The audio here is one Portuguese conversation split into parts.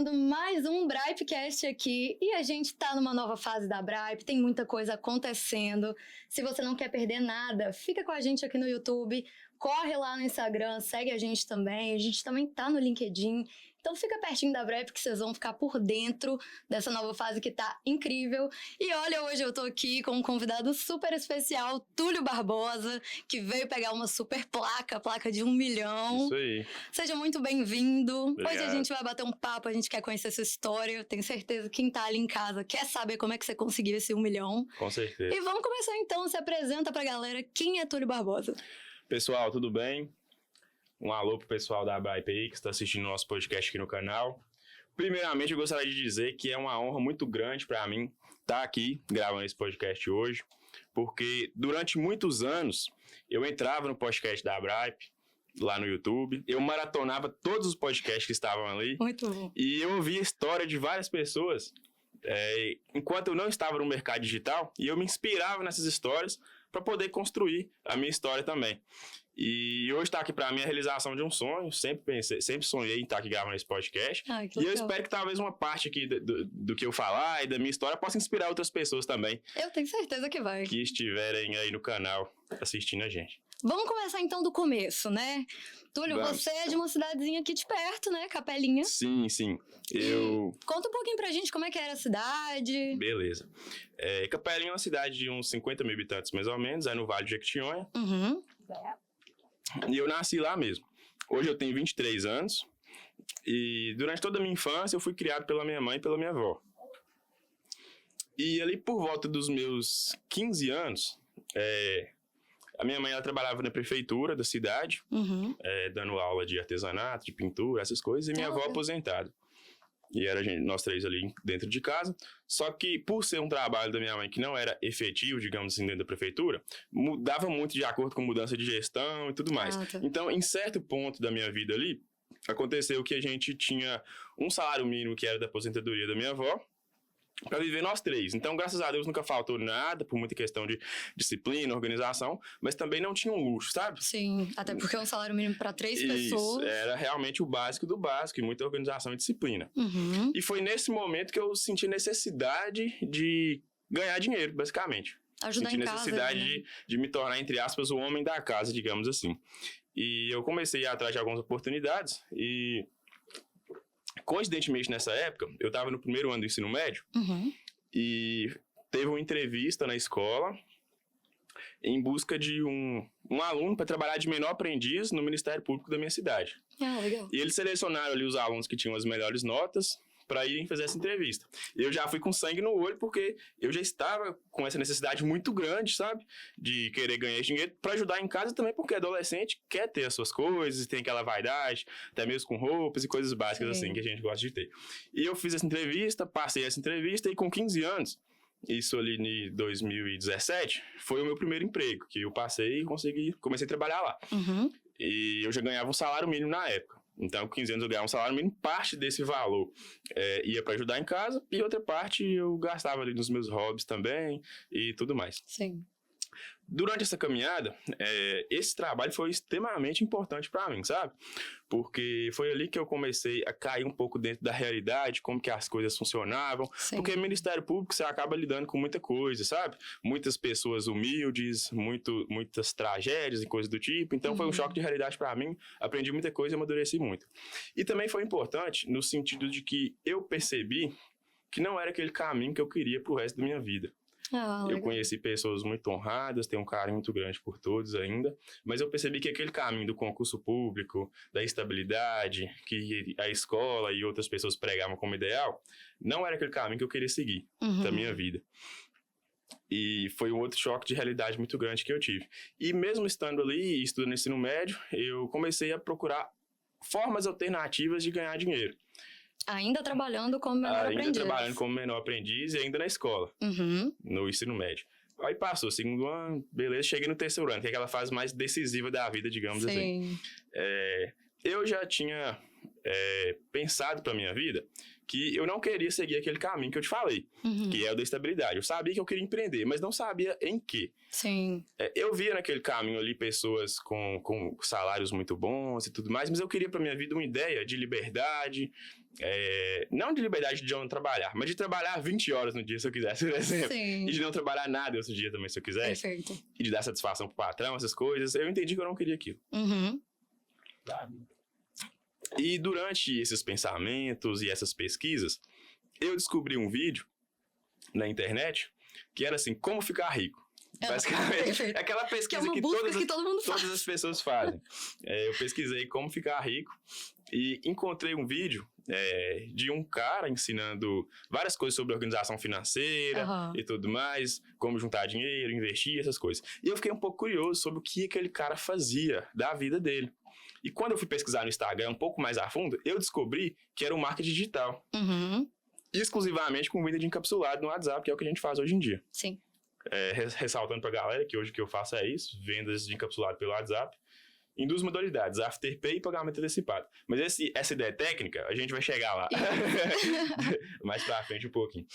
começando mais um Bripecast aqui e a gente tá numa nova fase da Bripe, tem muita coisa acontecendo. Se você não quer perder nada, fica com a gente aqui no YouTube, corre lá no Instagram, segue a gente também tá no LinkedIn. Então fica pertinho da Bripe que vocês vão ficar por dentro dessa nova fase que tá incrível. E olha, hoje eu tô aqui com um convidado super especial, Túlio Barbosa, que veio pegar uma super placa de 1 milhão. Isso aí. Seja muito bem-vindo. Obrigado. Hoje a gente vai bater um papo, a gente quer conhecer sua história. Eu tenho certeza que quem tá ali em casa quer saber como é que você conseguiu esse 1 milhão. Com certeza. E vamos começar então, se apresenta pra galera, quem é Túlio Barbosa? Pessoal, tudo bem? Um alô pro pessoal da Bripe aí que está assistindo nosso podcast aqui no canal. Primeiramente, eu gostaria de dizer que é uma honra muito grande para mim estar aqui gravando esse podcast hoje, porque durante muitos anos eu entrava no podcast da Bripe, lá no YouTube, eu maratonava todos os podcasts que estavam ali. Muito bom. E eu ouvia a história de várias pessoas enquanto eu não estava no mercado digital, e eu me inspirava nessas histórias para poder construir a minha história também. E hoje está aqui para mim a realização de um sonho. Sempre sonhei em estar aqui gravando esse podcast. Ai, que e eu legal. espero que talvez uma parte aqui do que eu falar e da minha história possa inspirar outras pessoas também Eu tenho certeza que vai. que estiverem aí no canal assistindo a gente. Vamos começar então do começo, né? Túlio, Vamos. você é de uma cidadezinha aqui de perto, né? Capelinha. Sim. Conta um pouquinho pra gente como é que era a cidade. Beleza. Capelinha é uma cidade de uns 50 mil habitantes, mais ou menos, é no Vale de Jequitinhonha. Uhum. E eu nasci lá mesmo. Hoje eu tenho 23 anos. E durante toda a minha infância eu fui criado pela minha mãe e pela minha avó. E ali por volta dos meus 15 anos, a minha mãe ela trabalhava na prefeitura da cidade, Uhum. dando aula de artesanato, de pintura, essas coisas, e minha avó aposentada. E era nós três ali dentro de casa. Só que por ser um trabalho da minha mãe que não era efetivo, digamos assim, dentro da prefeitura, mudava muito de acordo com mudança de gestão e tudo mais. Ah, tá. Então, em certo ponto da minha vida ali, aconteceu que a gente tinha um salário mínimo que era da aposentadoria da minha avó, para viver nós três. Então, graças a Deus, nunca faltou nada, por muita questão de disciplina, organização, mas também não tinha um luxo, sabe? Sim, até porque é um salário mínimo pra 3 Isso, pessoas. era realmente o básico do básico, e muita organização e disciplina. Uhum. E foi nesse momento que eu senti necessidade de ganhar dinheiro, basicamente. Ajudar Senti em casa. necessidade né? de me tornar, entre aspas, o homem da casa, digamos assim. E eu comecei a ir atrás de algumas oportunidades e, coincidentemente, nessa época, eu estava no primeiro ano do ensino médio Uhum. e teve uma entrevista na escola em busca de um aluno para trabalhar de menor aprendiz no Ministério Público da minha cidade. Ah, legal. E eles selecionaram ali os alunos que tinham as melhores notas para irem fazer essa entrevista. Eu já fui com sangue no olho porque eu já estava com essa necessidade muito grande, sabe? De querer ganhar dinheiro para ajudar em casa também, porque adolescente quer ter as suas coisas, tem aquela vaidade, até mesmo com roupas e coisas básicas Sim. assim que a gente gosta de ter. E eu fiz essa entrevista, passei essa entrevista e com 15 anos, isso ali em 2017, foi o meu primeiro emprego, que eu passei e comecei a trabalhar lá. Uhum. E eu já ganhava um salário mínimo na época. Então, com 15 anos eu ganhava um salário mínimo, parte desse valor ia para ajudar em casa, e outra parte eu gastava ali nos meus hobbies também e tudo mais. Sim. Durante essa caminhada, esse trabalho foi extremamente importante para mim, sabe? Porque foi ali que eu comecei a cair um pouco dentro da realidade, como que as coisas funcionavam. Sim. Porque no Ministério Público você acaba lidando com muita coisa, sabe? Muitas pessoas humildes, muitas tragédias e coisas do tipo. Então foi um choque de realidade para mim. Aprendi muita coisa e amadureci muito. E também foi importante no sentido de que eu percebi que não era aquele caminho que eu queria pro resto da minha vida. Ah, Eu legal. conheci pessoas muito honradas, tenho um carinho muito grande por todos ainda, mas eu percebi que aquele caminho do concurso público, da estabilidade, que a escola e outras pessoas pregavam como ideal, não era aquele caminho que eu queria seguir Uhum. da minha vida. E foi um outro choque de realidade muito grande que eu tive. E mesmo estando ali, estudando ensino médio, eu comecei a procurar formas alternativas de ganhar dinheiro. Ainda trabalhando como menor Ainda aprendiz. trabalhando como menor aprendiz e ainda na escola. Uhum. No ensino médio. Aí passou, segundo ano, beleza, cheguei no terceiro ano, que é aquela fase mais decisiva da vida, digamos assim. Sim. Eu já tinha pensado pra minha vida que eu não queria seguir aquele caminho que eu te falei, que é o da estabilidade. Eu sabia que eu queria empreender, mas não sabia em quê. Sim. Eu via naquele caminho ali pessoas com salários muito bons e tudo mais, mas eu queria para minha vida uma ideia de liberdade, não de liberdade de eu não trabalhar, mas de trabalhar 20 horas no dia se eu quisesse, por exemplo. Sim. E de não trabalhar nada outro dia também se eu quisesse. Perfeito. E de dar satisfação pro patrão, essas coisas. Eu entendi que eu não queria aquilo. E durante esses pensamentos e essas pesquisas, eu descobri um vídeo na internet que era assim, como ficar rico. Basicamente, aquela pesquisa que todas as pessoas fazem. Eu pesquisei como ficar rico e encontrei um vídeo de um cara ensinando várias coisas sobre organização financeira e tudo mais, como juntar dinheiro, investir, essas coisas. E eu fiquei um pouco curioso sobre o que aquele cara fazia da vida dele. E quando eu fui pesquisar no Instagram um pouco mais a fundo, eu descobri que era o marketing digital. Exclusivamente com venda de encapsulado no WhatsApp, que é o que a gente faz hoje em dia. Sim. Ressaltando pra galera que hoje o que eu faço é isso, vendas de encapsulado pelo WhatsApp, em duas modalidades, Afterpay e pagamento antecipado. Mas essa ideia técnica, a gente vai chegar lá mais pra frente um pouquinho.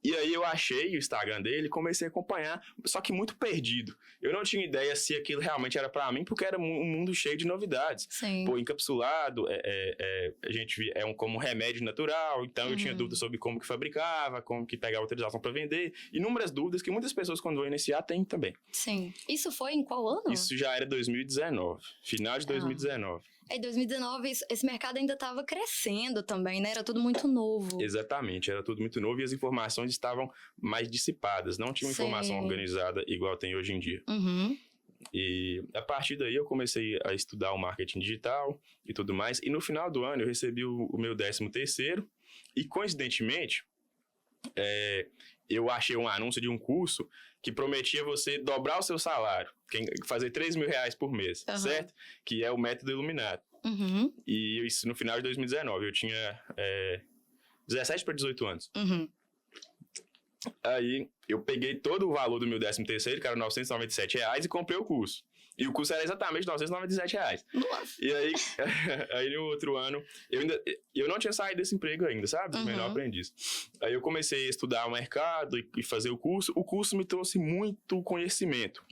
E aí eu achei o Instagram dele e comecei a acompanhar, só que muito perdido. Eu não tinha ideia se aquilo realmente era pra mim, porque era um mundo cheio de novidades. Sim. Pô, encapsulado, a gente via, como um remédio natural, então eu tinha dúvidas sobre como que fabricava, como que pegava autorização pra vender, inúmeras dúvidas que muitas pessoas quando vão iniciar têm também. Sim. Isso foi em qual ano? Isso já era 2019, final de 2019. Em 2019, esse mercado ainda estava crescendo também, né? Era tudo muito novo. Exatamente, era tudo muito novo e as informações estavam mais dissipadas. Não tinha uma informação organizada igual tem hoje em dia. E a partir daí eu comecei a estudar o marketing digital e tudo mais. E no final do ano eu recebi o meu 13º e, coincidentemente, eu achei um anúncio de um curso que prometia você dobrar o seu salário, fazer R$3.000 por mês, certo? Que é o método Iluminado. E isso no final de 2019, eu tinha 17 para 18 anos. Aí eu peguei todo o valor do meu 13º, que era R$997, e comprei o curso. E o curso era exatamente R$997. Nossa. E aí no outro ano, eu não tinha saído desse emprego ainda, sabe? Menor aprendiz. Aí eu comecei a estudar o mercado e fazer o curso. O curso me trouxe muito conhecimento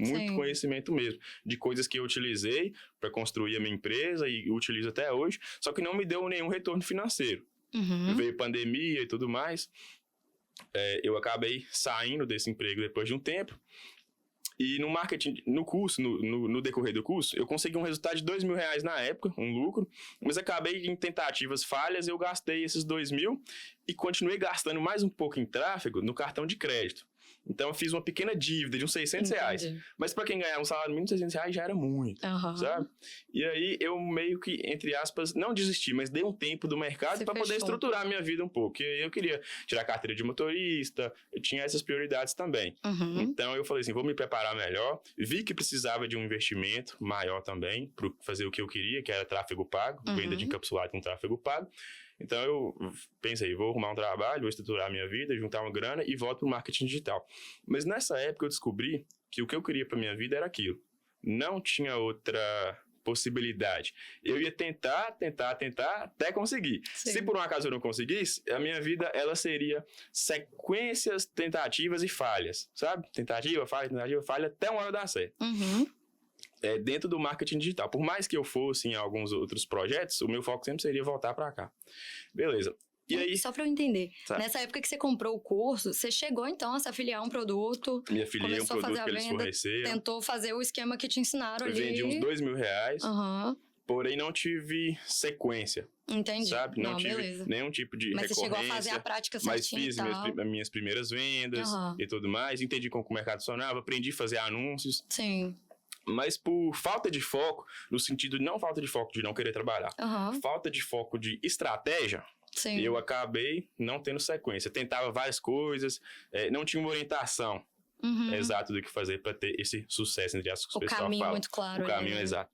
mesmo, de coisas que eu utilizei para construir a minha empresa e utilizo até hoje, só que não me deu nenhum retorno financeiro. Veio pandemia e tudo mais. Eu acabei saindo desse emprego depois de um tempo. E no marketing, no curso, no decorrer do curso, eu consegui um resultado de R$2.000 na época, um lucro, mas acabei em tentativas falhas, eu gastei esses 2.000 e continuei gastando mais um pouco em tráfego no cartão de crédito. Então eu fiz uma pequena dívida de uns R$600. Mas para quem ganhar um salário mínimo de R$600 já era muito, sabe? E aí eu meio que, entre aspas, não desisti, mas dei um tempo do mercado para poder estruturar a minha vida um pouco. Porque eu queria tirar a carteira de motorista, eu tinha essas prioridades também. Então eu falei assim, vou me preparar melhor. Vi que precisava de um investimento maior também para fazer o que eu queria, que era tráfego pago, venda de encapsulado com tráfego pago. Então eu pensei, vou arrumar um trabalho, vou estruturar a minha vida, juntar uma grana e volto pro marketing digital. Mas nessa época eu descobri que o que eu queria pra minha vida era aquilo. Não tinha outra possibilidade. Eu ia tentar até conseguir. Se por um acaso eu não conseguisse, a minha vida ela seria sequências, tentativas e falhas, sabe? Tentativa, falha, até uma hora dar certo. Dentro do marketing digital. Por mais que eu fosse em alguns outros projetos, o meu foco sempre seria voltar para cá. Beleza. E aí... Só para eu entender, nessa época que você comprou o curso, você chegou então a se afiliar a um produto, me afiliei a um produto que eles forneceram, tentou fazer o esquema que te ensinaram ali. Vendi uns R$2.000, porém não tive sequência. Entendi. Sabe? Não tive nenhum tipo de recorrência. Mas você chegou a fazer a prática certinha. Mas fiz minhas primeiras vendas e tudo mais, entendi como o mercado funcionava, aprendi a fazer anúncios. Sim. Mas por falta de foco, no sentido de não falta de foco de não querer trabalhar, falta de foco de estratégia, eu acabei não tendo sequência. Tentava várias coisas, não tinha uma orientação exata do que fazer para ter esse sucesso, entre aspas, que o pessoal fala. O caminho muito claro. O caminho exato.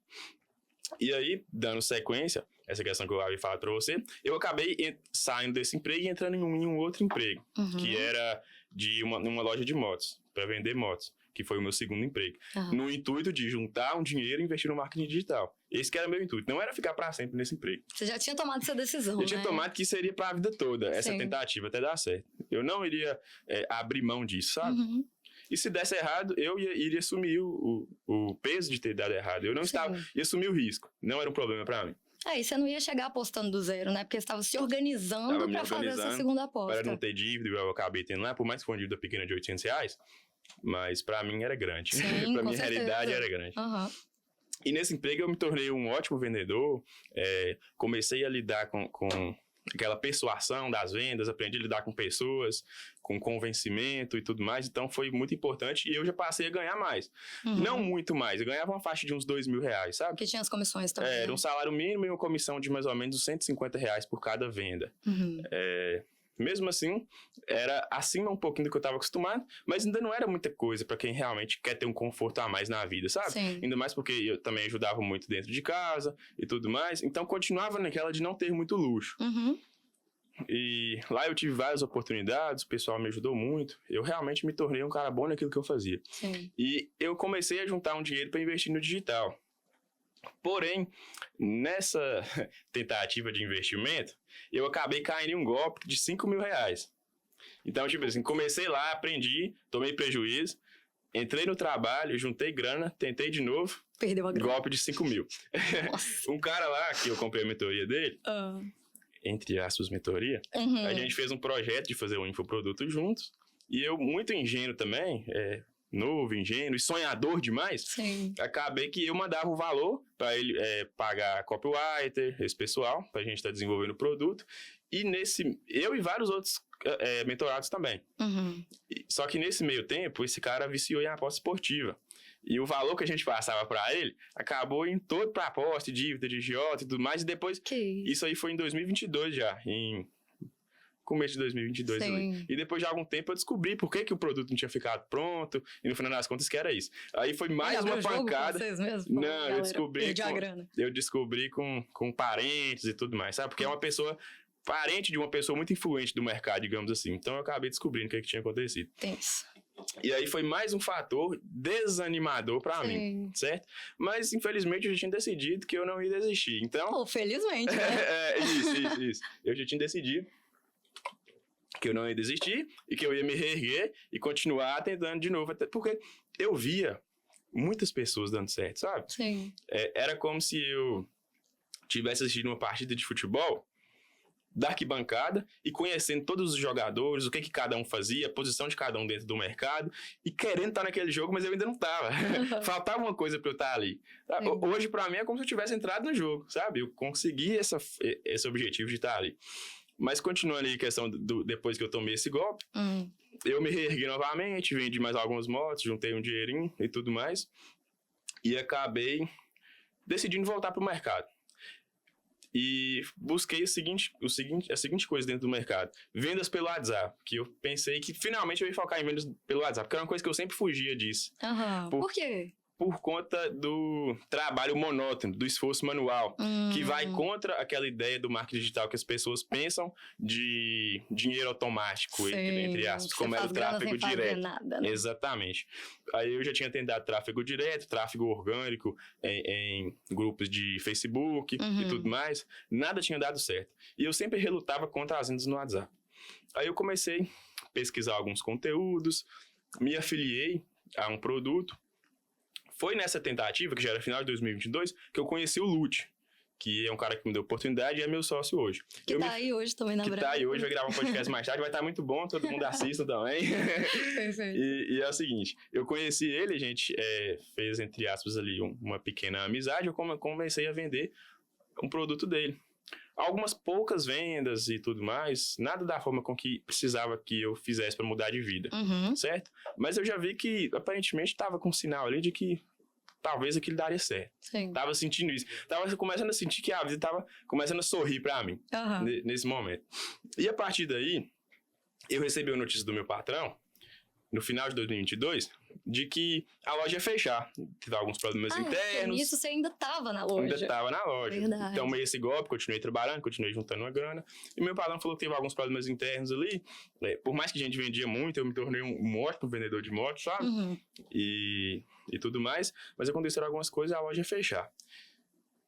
E aí, dando sequência, essa questão que eu havia falado para você, eu acabei saindo desse emprego e entrando em um outro emprego, que era de uma loja de motos, para vender motos. que foi o meu segundo emprego. Aham. No intuito de juntar um dinheiro e investir no marketing digital. Esse que era o meu intuito. Não era ficar para sempre nesse emprego. Você já tinha tomado essa decisão, Eu tinha tomado que seria para a vida toda, essa Sim. tentativa até dar certo. Eu não iria abrir mão disso, sabe? Uhum. E se desse errado, eu iria assumir o peso de ter dado errado. Eu não ia assumir o risco. Não era um problema para mim. E você não ia chegar apostando do zero, né? Porque você estava se organizando para fazer essa segunda aposta. Para não ter dívida, igual eu acabei tendo lá, por mais que for uma dívida pequena de R$800, mas para mim era grande. Para minha realidade era grande. Uhum. E nesse emprego eu me tornei um ótimo vendedor, comecei a lidar com aquela persuasão das vendas, aprendi a lidar com pessoas, com convencimento e tudo mais, então foi muito importante e eu já passei a ganhar mais. Uhum. Não muito mais, eu ganhava uma faixa de uns R$2.000, sabe? Porque tinha as comissões também. Era um salário mínimo e uma comissão de mais ou menos R$150 por cada venda. Uhum. Mesmo assim, era acima um pouquinho do que eu estava acostumado, mas ainda não era muita coisa para quem realmente quer ter um conforto a mais na vida, sabe? Sim. Ainda mais porque eu também ajudava muito dentro de casa e tudo mais, então continuava naquela de não ter muito luxo. Uhum. E lá eu tive várias oportunidades, o pessoal me ajudou muito, eu realmente me tornei um cara bom naquilo que eu fazia. Sim. E eu comecei a juntar um dinheiro para investir no digital. Porém, nessa tentativa de investimento, eu acabei caindo em um golpe de R$5.000. Então, tipo assim, comecei lá, aprendi, tomei prejuízo, entrei no trabalho, juntei grana, tentei de novo. Perdeu a grana. Golpe de R$5.000. Um cara lá, que eu comprei a mentoria dele, entre aspas, mentoria, Uhum. a gente fez um projeto de fazer um infoproduto juntos, e eu, muito ingênuo também, novo, ingênuo e sonhador demais, Sim. acabei que eu mandava o valor para ele pagar copywriter, esse pessoal, para a gente estar desenvolvendo o produto. E eu e vários outros mentorados também. Uhum. Só que nesse meio tempo, esse cara viciou em aposta esportiva. E o valor que a gente passava para ele acabou em todo para aposta, dívida de agiota e tudo mais. E depois, isso aí foi em 2022 já, em começo de 2022 ali. E depois de algum tempo eu descobri por que o produto não tinha ficado pronto, e no final das contas que era isso. Aí foi mais uma pancada. Vocês mesmo? Não, galera, eu descobri com parentes e tudo mais, sabe? Porque é uma pessoa, parente de uma pessoa muito influente do mercado, digamos assim. Então eu acabei descobrindo o que tinha acontecido. Tem isso. E aí foi mais um fator desanimador pra mim, certo? Mas infelizmente eu já tinha decidido que eu não ia desistir, então... felizmente, né? Isso. Eu já tinha decidido que eu não ia desistir e que eu ia me reerguer e continuar tentando de novo, até porque eu via muitas pessoas dando certo, sabe? Sim. Era como se eu tivesse assistido uma partida de futebol da arquibancada e conhecendo todos os jogadores, o que cada um fazia, a posição de cada um dentro do mercado e querendo estar naquele jogo, mas eu ainda não estava. Faltava uma coisa para eu estar ali. Hoje, para mim, é como se eu tivesse entrado no jogo, sabe? Eu consegui esse objetivo de estar ali. Mas continuando aí a questão depois que eu tomei esse golpe, eu me reergui novamente, vendi mais algumas motos, juntei um dinheirinho e tudo mais, e acabei decidindo voltar para o mercado. E busquei a seguinte coisa dentro do mercado. Vendas pelo WhatsApp. Que eu pensei que finalmente eu ia focar em vendas pelo WhatsApp. Porque era uma coisa que eu sempre fugia disso. Por quê? Por conta do trabalho monótono, do esforço manual. Que vai contra aquela ideia do marketing digital que as pessoas pensam de dinheiro automático, entre aspas, como era o tráfego direto. Nada, né? Exatamente. Aí eu já tinha tentado tráfego direto, tráfego orgânico em grupos de Facebook e tudo mais. Nada tinha dado certo. E eu sempre relutava contra as vendas no WhatsApp. Aí eu comecei a pesquisar alguns conteúdos, me afiliei a um produto. Foi nessa tentativa, que já era final de 2022, que eu conheci o Lute, que é um cara que me deu oportunidade e é meu sócio hoje. Que tá aí hoje também na Brava. Que tá aí hoje, vai gravar um podcast mais tarde, vai estar muito bom, todo mundo assista também. Perfeito. E é o seguinte, eu conheci ele, a gente fez, entre aspas, ali uma pequena amizade, eu comecei a vender um produto dele. Algumas poucas vendas e tudo mais, nada da forma com que precisava que eu fizesse para mudar de vida, certo? Mas eu já vi que, aparentemente, estava com um sinal ali de que talvez aquilo daria certo. Sim. Tava sentindo isso. Tava começando a sentir que a vida tava começando a sorrir para mim, nesse momento. E a partir daí, eu recebi a notícia do meu patrão, no final de 2022, de que a loja ia fechar. Teve alguns problemas internos. Isso você ainda tava na loja. Ainda tava na loja. Verdade. Então, meio esse golpe, continuei trabalhando, continuei juntando uma grana. E meu patrão falou que teve alguns problemas internos ali. Por mais que a gente vendia muito, eu me tornei um ótimo vendedor de moto, sabe? E tudo mais. Mas aconteceram algumas coisas e a loja ia fechar.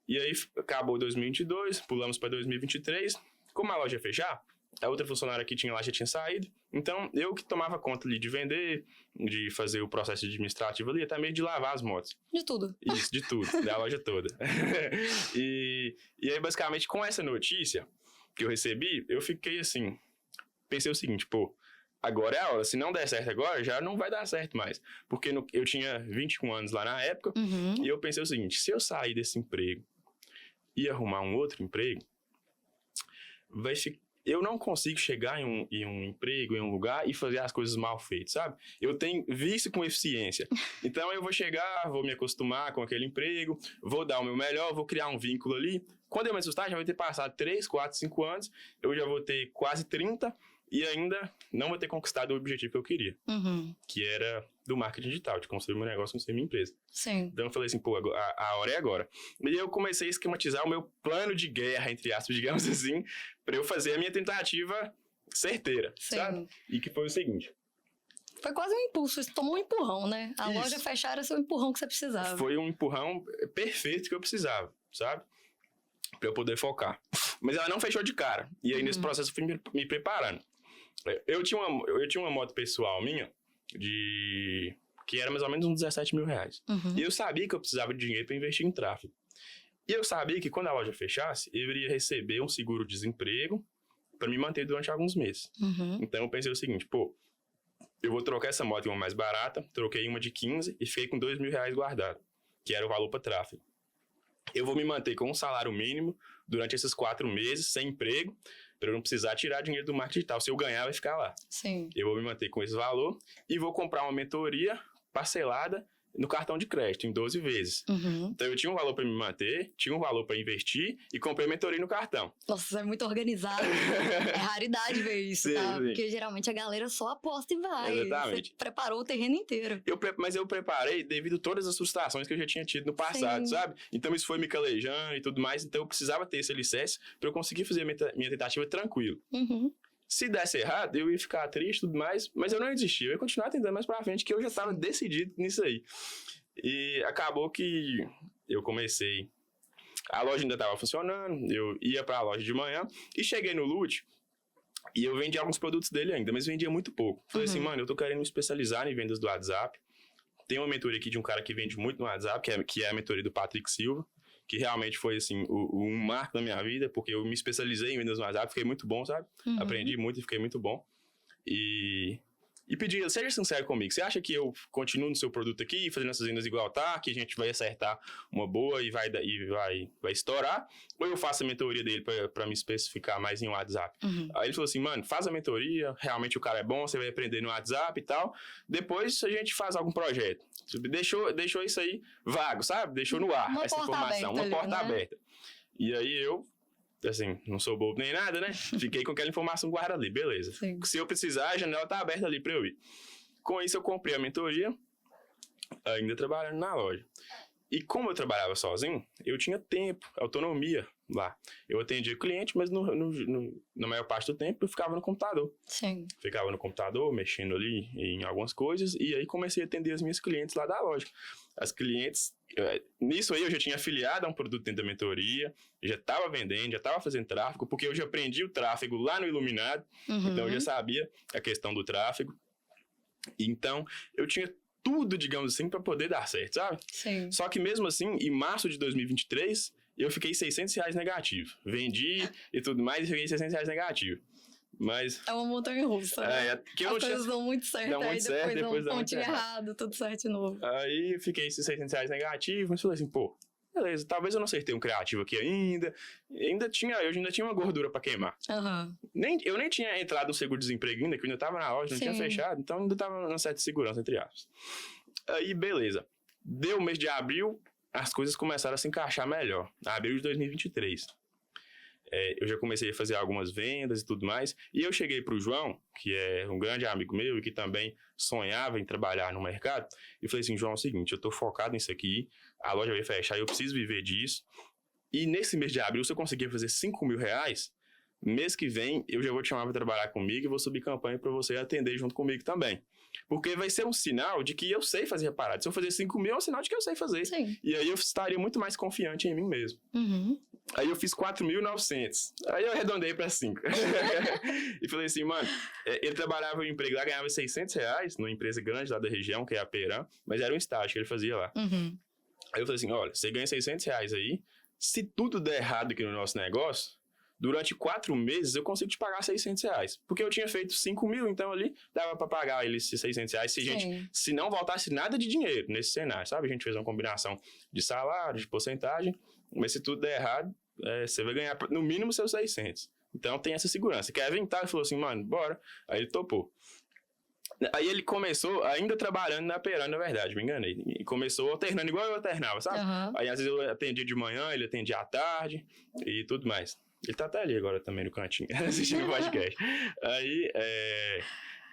E aí, acabou 2022, pulamos para 2023. Como a loja ia fechar, a outra funcionária que tinha lá já tinha saído. Então, eu que tomava conta ali de vender, de fazer o processo administrativo ali, até mesmo de lavar as motos. De tudo. Isso, de tudo, da loja toda. E aí, basicamente, com essa notícia que eu recebi, eu fiquei assim, pensei o seguinte, pô, agora é a hora. Se não der certo agora, já não vai dar certo mais. Porque eu tinha 21 anos lá na época, e eu pensei o seguinte, se eu sair desse emprego e arrumar um outro emprego, eu não consigo chegar em um emprego, em um lugar e fazer as coisas mal feitas, sabe? Eu tenho vício com eficiência. Então eu vou chegar, vou me acostumar com aquele emprego, vou dar o meu melhor, vou criar um vínculo ali. Quando eu me assustar, já vai ter passado 3, 4, 5 anos, eu já vou ter quase 30 e ainda não vou ter conquistado o objetivo que eu queria. Que era do marketing digital, de construir meu negócio, construir minha empresa. Sim. Então eu falei assim, pô, a hora é agora. E eu comecei a esquematizar o meu plano de guerra, entre aspas, digamos assim, para eu fazer a minha tentativa certeira, sabe? E que foi o seguinte. Foi quase um impulso, você tomou um empurrão, né? A loja fechar era seu empurrão que você precisava. Foi um empurrão perfeito que eu precisava, sabe? Para eu poder focar. Mas ela não fechou de cara. E aí nesse processo eu fui me preparando. Eu tinha uma moto pessoal minha, que era mais ou menos uns 17 mil reais. E eu sabia que eu precisava de dinheiro para investir em tráfego. E eu sabia que quando a loja fechasse, eu iria receber um seguro-desemprego para me manter durante alguns meses. Então eu pensei o seguinte, pô, eu vou trocar essa moto em uma mais barata, troquei uma de 15 e fiquei com 2 mil reais guardado, que era o valor para tráfego. Eu vou me manter com um salário mínimo durante esses 4 meses, sem emprego, para eu não precisar tirar dinheiro do marketing digital. Se eu ganhar, vai ficar lá. Sim. Eu vou me manter com esse valor e vou comprar uma mentoria parcelada no cartão de crédito, em 12 vezes. Então, eu tinha um valor para me manter, tinha um valor para investir e comprei mentoria no cartão. Nossa, você é muito organizado. É raridade ver isso, Sim, tá? sim. Porque geralmente a galera só aposta e vai. Exatamente. Você preparou o terreno inteiro. Mas eu preparei devido a todas as frustrações que eu já tinha tido no passado, sabe? Então, isso foi me calejando e tudo mais. Então, eu precisava ter esse alicerce para eu conseguir fazer minha tentativa tranquilo. Se desse errado, eu ia ficar triste e tudo mais, mas eu não ia desistir, eu ia continuar tentando mais pra frente, que eu já estava decidido nisso aí. E acabou que eu comecei, a loja ainda estava funcionando, eu ia pra loja de manhã e cheguei no Lute e eu vendi alguns produtos dele ainda, mas vendia muito pouco. Falei assim, mano, eu tô querendo me especializar em vendas do WhatsApp. Tem uma mentoria aqui de um cara que vende muito no WhatsApp, que é a mentoria do Patrick Silva, que realmente foi, assim, um marco na minha vida, porque eu me especializei em vendas no WhatsApp, fiquei muito bom, sabe? Aprendi muito e fiquei muito bom. E pedi ele, seja sincero comigo, você acha que eu continuo no seu produto aqui, fazendo essas vendas igual tá, que a gente vai acertar uma boa e vai estourar, ou eu faço a mentoria dele pra me especificar mais em WhatsApp? Aí ele falou assim, mano, faz a mentoria, realmente o cara é bom, você vai aprender no WhatsApp e tal, depois a gente faz algum projeto. Deixou isso aí vago, sabe? Deixou no ar essa informação, uma porta aberta. E aí eu, assim, não sou bobo nem nada, né? Fiquei com aquela informação guardada ali, beleza. Sim. Se eu precisar, a janela tá aberta ali pra eu ir. Com isso, eu comprei a mentoria, ainda trabalhando na loja. E como eu trabalhava sozinho, eu tinha tempo, autonomia lá. Eu atendia cliente, mas na maior parte do tempo eu ficava no computador. Sim. Ficava no computador, mexendo ali em algumas coisas, e aí comecei a atender as minhas clientes lá da loja. As clientes, nisso aí eu já tinha afiliado a um produto dentro da mentoria, já estava vendendo, já estava fazendo tráfego, porque eu já aprendi o tráfego lá no Iluminado, então eu já sabia a questão do tráfego. Então, eu tinha tudo, digamos assim, para poder dar certo, sabe? Sim. Só que mesmo assim, em março de 2023, eu fiquei R$600 negativo. Vendi e tudo mais e fiquei R$600 negativo. Mas... é uma montanha-russa. Que as coisas dão muito certo, dão muito certo, depois dá dão um muito pontinho errado, tudo certo de novo. Aí fiquei esses R$600 negativo, mas falei assim, pô, beleza, talvez eu não acertei um criativo aqui ainda. Eu ainda tinha uma gordura pra queimar. Eu nem tinha entrado no seguro-desemprego ainda, que eu ainda tava na loja, não tinha fechado, então ainda tava numa certa segurança, entre aspas. Aí, beleza. Deu o mês de abril, as coisas começaram a se encaixar melhor. Abril de 2023. eu já comecei a fazer algumas vendas e tudo mais. E eu cheguei pro João, que é um grande amigo meu e que também sonhava em trabalhar no mercado, e falei assim, João, é o seguinte, eu tô focado nisso aqui, a loja vai fechar, eu preciso viver disso. E nesse mês de abril, se eu conseguir fazer R$ 5.000, mês que vem eu já vou te chamar para trabalhar comigo e vou subir campanha para você atender junto comigo também. Porque vai ser um sinal de que eu sei fazer parada. Se eu fazer 5.000, é um sinal de que eu sei fazer. Sim. E aí eu estaria muito mais confiante em mim mesmo. Uhum. Aí eu fiz 4.900. Aí eu arredondei para 5. E falei assim, mano, ele trabalhava em um emprego lá, ganhava R$ 600 numa empresa grande lá da região, que é a Peram, mas era um estágio que ele fazia lá. Uhum. Aí eu falei assim, olha, você ganha R$ 600 aí, se tudo der errado aqui no nosso negócio, durante 4 meses eu consigo te pagar R$ 600. Porque eu tinha feito 5.000, então ali dava pra pagar eles R$ 600. Se não voltasse nada de dinheiro nesse cenário, sabe? A gente fez uma combinação de salário, de porcentagem, mas se tudo der errado, você vai ganhar no mínimo seus 600. Então tem essa segurança. Kevin tá, ele falou assim, mano, bora. Aí ele topou. Aí ele começou ainda trabalhando na Peram, na verdade, me enganei. E começou alternando igual eu alternava, sabe? Uhum. Aí às vezes eu atendia de manhã, ele atendia à tarde e tudo mais. Ele tá até ali agora também no cantinho, assistindo o podcast. Aí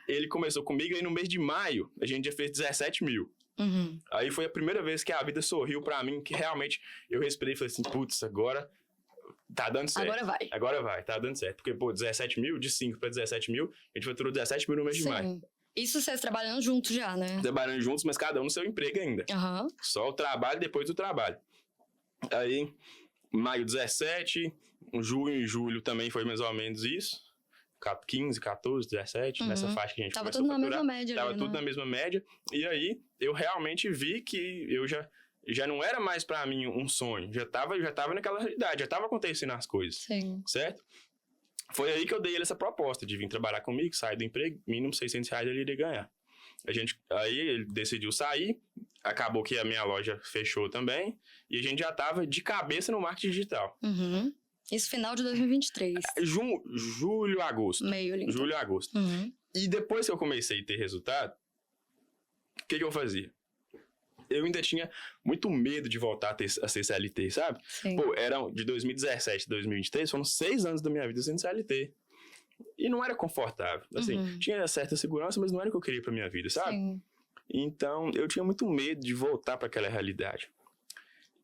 ele começou comigo, aí no mês de maio a gente já fez 17.000. Uhum. Aí foi a primeira vez que a vida sorriu pra mim, que realmente eu respirei e falei assim, putz, agora tá dando certo. Agora vai, tá dando certo. Porque, pô, 17.000, de 5 pra 17.000, a gente faturou 17.000 no mês de maio. Isso vocês trabalhando juntos já, né? Trabalhando juntos, mas cada um no seu emprego ainda. Uhum. Só o trabalho depois do trabalho. Aí, maio 17, junho e julho também foi mais ou menos isso. 15, 14, 17, nessa faixa que a gente tava começou a faturar. Tava tudo na mesma média. Tava tudo na mesma média. E aí, eu realmente vi que eu já não era mais pra mim um sonho. Já tava naquela realidade, já tava acontecendo as coisas. Sim. Certo? Foi aí que eu dei ele essa proposta de vir trabalhar comigo, sair do emprego, mínimo R$ 600 ele iria ganhar. Aí ele decidiu sair, acabou que a minha loja fechou também, e a gente já tava de cabeça no marketing digital. Uhum. Isso final de 2023. Julho, agosto. Meio ali. Julho, agosto. Uhum. E depois que eu comecei a ter resultado, o que eu fazia? Eu ainda tinha muito medo de voltar a ser CLT, sabe? Sim. Pô, eram de 2017 a 2023, foram 6 anos da minha vida sendo CLT. E não era confortável. Assim, tinha certa segurança, mas não era o que eu queria pra minha vida, sabe? Sim. Então, eu tinha muito medo de voltar para aquela realidade.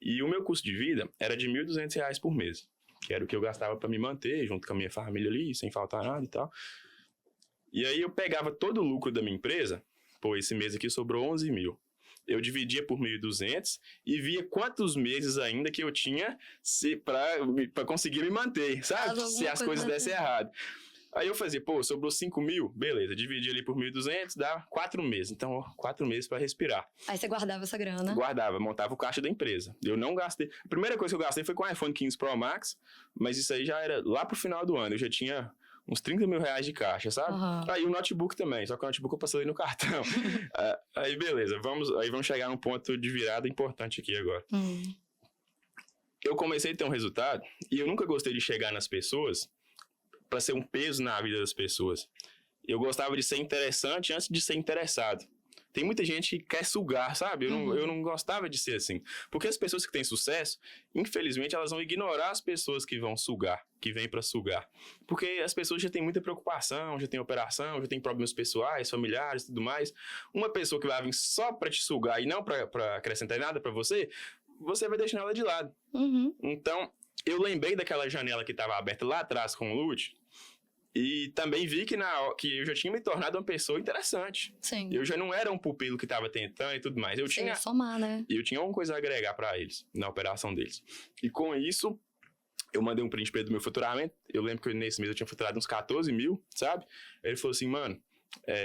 E o meu custo de vida era de R$ 1.200 por mês, que era o que eu gastava para me manter, junto com a minha família ali, sem faltar nada e tal. E aí eu pegava todo o lucro da minha empresa, pô, esse mês aqui sobrou 11.000. Eu dividia por 1.200 e via quantos meses ainda que eu tinha para conseguir me manter, sabe? Se as coisas dessem errado. Aí eu fazia, pô, sobrou 5.000, beleza, dividi ali por 1.200, dá 4 meses. Então, 4 meses para respirar. Aí você guardava essa grana? Guardava, montava o caixa da empresa. Eu não gastei. A primeira coisa que eu gastei foi com o iPhone 15 Pro Max, mas isso aí já era lá pro final do ano. Eu já tinha uns R$ 30.000 de caixa, sabe? Uhum. Aí o notebook também, só que o notebook eu passei no cartão. Aí beleza, vamos chegar num ponto de virada importante aqui agora. Eu comecei a ter um resultado e eu nunca gostei de chegar nas pessoas para ser um peso na vida das pessoas. Eu gostava de ser interessante antes de ser interessado. Tem muita gente que quer sugar, sabe? Eu não gostava de ser assim. Porque as pessoas que têm sucesso, infelizmente, elas vão ignorar as pessoas que vão sugar, que vêm para sugar. Porque as pessoas já têm muita preocupação, já têm operação, já têm problemas pessoais, familiares e tudo mais. Uma pessoa que vai vir só para te sugar e não para acrescentar nada para você vai deixar ela de lado. Então, eu lembrei daquela janela que estava aberta lá atrás com o Lute. E também vi que eu já tinha me tornado uma pessoa interessante. Sim. Eu já não era um pupilo que estava tentando e tudo mais. Eu tinha somar, né? Eu tinha alguma coisa a agregar para eles, na operação deles. E com isso, eu mandei um print pra ele do meu faturamento. Eu lembro que nesse mês eu tinha faturado uns 14.000, sabe? Ele falou assim, mano,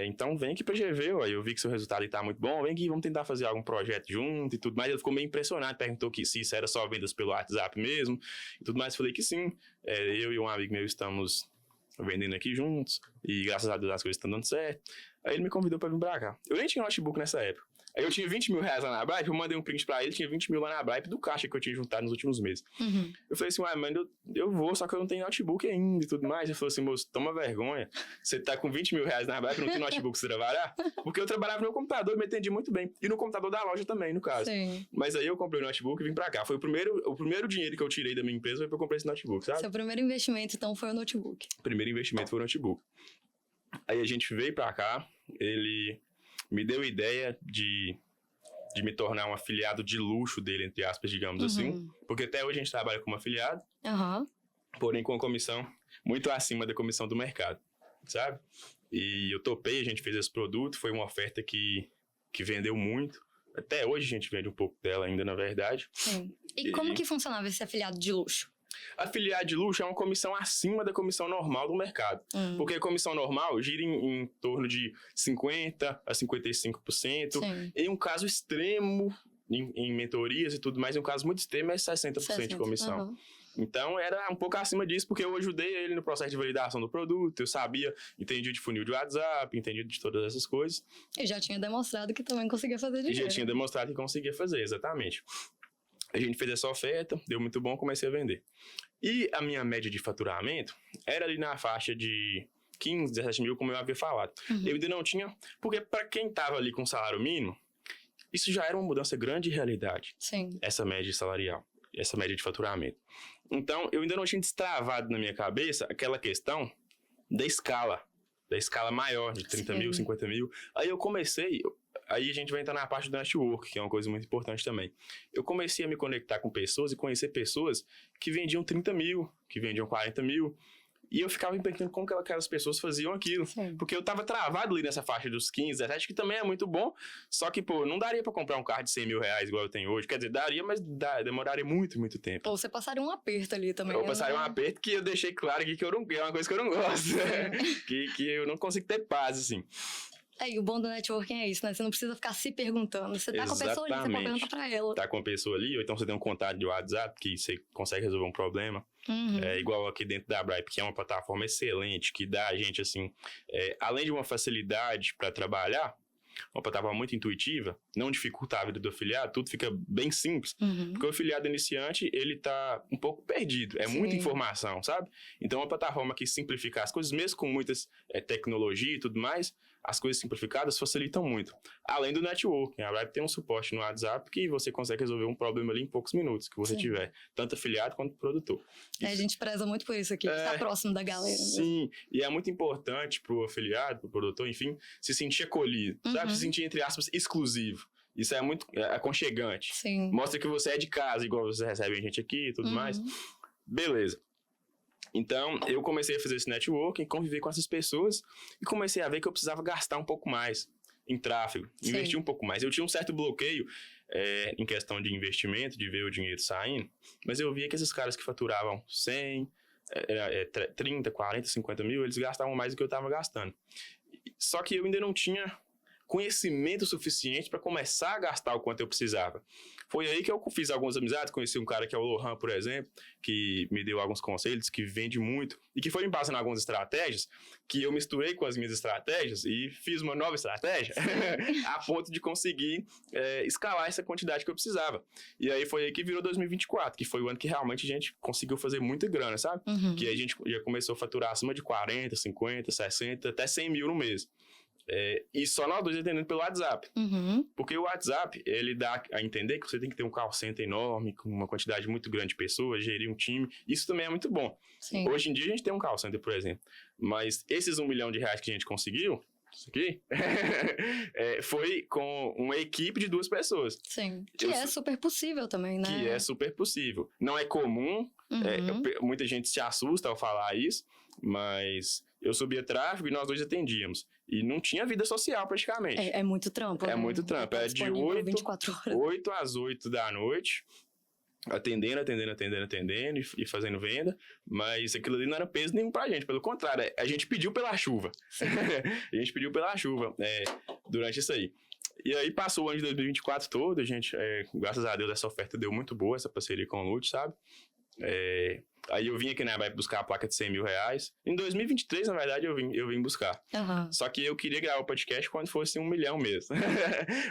então vem aqui pra GV, ó. Eu vi que seu resultado tá muito bom, vem aqui, vamos tentar fazer algum projeto junto e tudo mais. Ele ficou meio impressionado, perguntou se isso era só vendas pelo WhatsApp mesmo e tudo mais. Falei que sim. Eu e um amigo meu estamos vendendo aqui juntos e graças a Deus as coisas estão dando certo. Aí ele me convidou pra vir pra cá. Eu nem tinha notebook nessa época. Aí eu tinha 20 mil reais lá na Bripe, eu mandei um print pra ele, tinha 20 mil lá na Bripe do caixa que eu tinha juntado nos últimos meses. Eu falei assim, mas eu vou, só que eu não tenho notebook ainda e tudo mais. Ele falou assim, moço, toma vergonha, você tá com 20 mil reais na Bripe, não tem notebook pra você trabalhar? Porque eu trabalhava no meu computador e me entendi muito bem. E no computador da loja também, no caso. Sim. Mas aí eu comprei o notebook e vim pra cá. Foi o primeiro dinheiro que eu tirei da minha empresa foi pra eu comprar esse notebook, sabe? Seu primeiro investimento, então, foi o notebook. O primeiro investimento foi o notebook. Aí a gente veio pra cá, ele me deu a ideia de me tornar um afiliado de luxo dele, entre aspas, digamos assim. Porque até hoje a gente trabalha como afiliado, porém com uma comissão muito acima da comissão do mercado, sabe? E eu topei, a gente fez esse produto, foi uma oferta que vendeu muito. Até hoje a gente vende um pouco dela ainda, na verdade. Sim. E como que funcionava esse afiliado de luxo? Afiliado de luxo é uma comissão acima da comissão normal do mercado. Porque a comissão normal gira em torno de 50% a 55%. Sim. Em um caso extremo, em mentorias e tudo mais, em um caso muito extremo, é 60% de comissão. Então, era um pouco acima disso, porque eu ajudei ele no processo de validação do produto, eu sabia, entendia de funil de WhatsApp, entendia de todas essas coisas. E já tinha demonstrado que também conseguia fazer dinheiro. E já tinha demonstrado que conseguia fazer, exatamente. A gente fez essa oferta, deu muito bom, comecei a vender. E a minha média de faturamento era ali na faixa de 15, 17 mil, como eu havia falado. Eu ainda não tinha, porque para quem estava ali com salário mínimo, isso já era uma mudança grande de realidade. Sim. Essa média salarial, essa média de faturamento. Então, eu ainda não tinha destravado na minha cabeça aquela questão da escala maior, de 30 mil, 50 mil. Aí eu comecei... Aí a gente vai entrar na parte do network, que é uma coisa muito importante também. Eu comecei a me conectar com pessoas e conhecer pessoas que vendiam 30 mil, que vendiam 40 mil. E eu ficava impactando como que aquelas pessoas faziam aquilo. Sim. Porque eu tava travado ali nessa faixa dos 15, 17, que também é muito bom. Só que, pô, não daria pra comprar um carro de 100 mil reais igual eu tenho hoje. Quer dizer, daria, mas demoraria muito, muito tempo. Ou você passaria um aperto ali também. Eu passaria um aperto que eu deixei claro aqui que é uma coisa que eu não gosto. que eu não consigo ter paz, assim. E o bom do networking é isso, né? Você não precisa ficar se perguntando. Você tá com a pessoa ali, você pode perguntar pra ela. Tá com a pessoa ali, ou então você tem um contato de WhatsApp que você consegue resolver um problema. É igual aqui dentro da Bripe, que é uma plataforma excelente, que dá a gente, assim, além de uma facilidade para trabalhar, uma plataforma muito intuitiva, não dificulta a vida do afiliado, tudo fica bem simples. Porque o afiliado iniciante, ele tá um pouco perdido. É muita informação, sabe? Então, uma plataforma que simplifica as coisas, mesmo com muitas tecnologia e tudo mais, as coisas simplificadas facilitam muito. Além do networking, a Bripe tem um suporte no WhatsApp que você consegue resolver um problema ali em poucos minutos que você tiver, tanto afiliado quanto produtor. A gente preza muito por isso aqui, estar próximo da galera. Sim, e é muito importante pro afiliado, pro produtor, enfim, se sentir acolhido, sabe? Se sentir, entre aspas, exclusivo. Isso é muito aconchegante. Sim. Mostra que você é de casa, igual você recebe a gente aqui e tudo mais. Beleza. Então, eu comecei a fazer esse networking, conviver com essas pessoas e comecei a ver que eu precisava gastar um pouco mais em tráfego, investir um pouco mais. Eu tinha um certo bloqueio em questão de investimento, de ver o dinheiro saindo, mas eu via que esses caras que faturavam 100, 30, 40, 50 mil, eles gastavam mais do que eu estava gastando. Só que eu ainda não tinha conhecimento suficiente para começar a gastar o quanto eu precisava. Foi aí que eu fiz algumas amizades, conheci um cara que é o Lohan, por exemplo, que me deu alguns conselhos, que vende muito, e que foi me passando algumas estratégias, que eu misturei com as minhas estratégias e fiz uma nova estratégia, a ponto de conseguir escalar essa quantidade que eu precisava. E aí foi aí que virou 2024, que foi o ano que realmente a gente conseguiu fazer muita grana, sabe? Que a gente já começou a faturar acima de 40, 50, 60, até 100 mil no mês. E só nós dois atendendo pelo WhatsApp. Porque o WhatsApp, ele dá a entender que você tem que ter um call center enorme, com uma quantidade muito grande de pessoas, gerir um time. Isso também é muito bom. Sim. Hoje em dia a gente tem um call center, por exemplo. Mas esses R$1 milhão que a gente conseguiu, isso aqui, foi com uma equipe de 2 pessoas. Sim. Que é super possível também, né? Que é super possível. Não é comum, muita gente se assusta ao falar isso, mas eu subia tráfego e nós dois atendíamos. E não tinha vida social praticamente. É muito trampo. É muito trampo. É de 8 às 8 da noite, atendendo e fazendo venda. Mas aquilo ali não era peso nenhum pra gente. Pelo contrário, a gente pediu pela chuva. A gente pediu pela chuva durante isso aí. E aí passou o ano de 2024 todo, a gente, graças a Deus, essa oferta deu muito boa, essa parceria com o Lute, sabe? Aí eu vim aqui na Bripe buscar a placa de 100 mil reais. Em 2023, na verdade, eu vim buscar. Só que eu queria gravar o podcast quando fosse 1 milhão mesmo.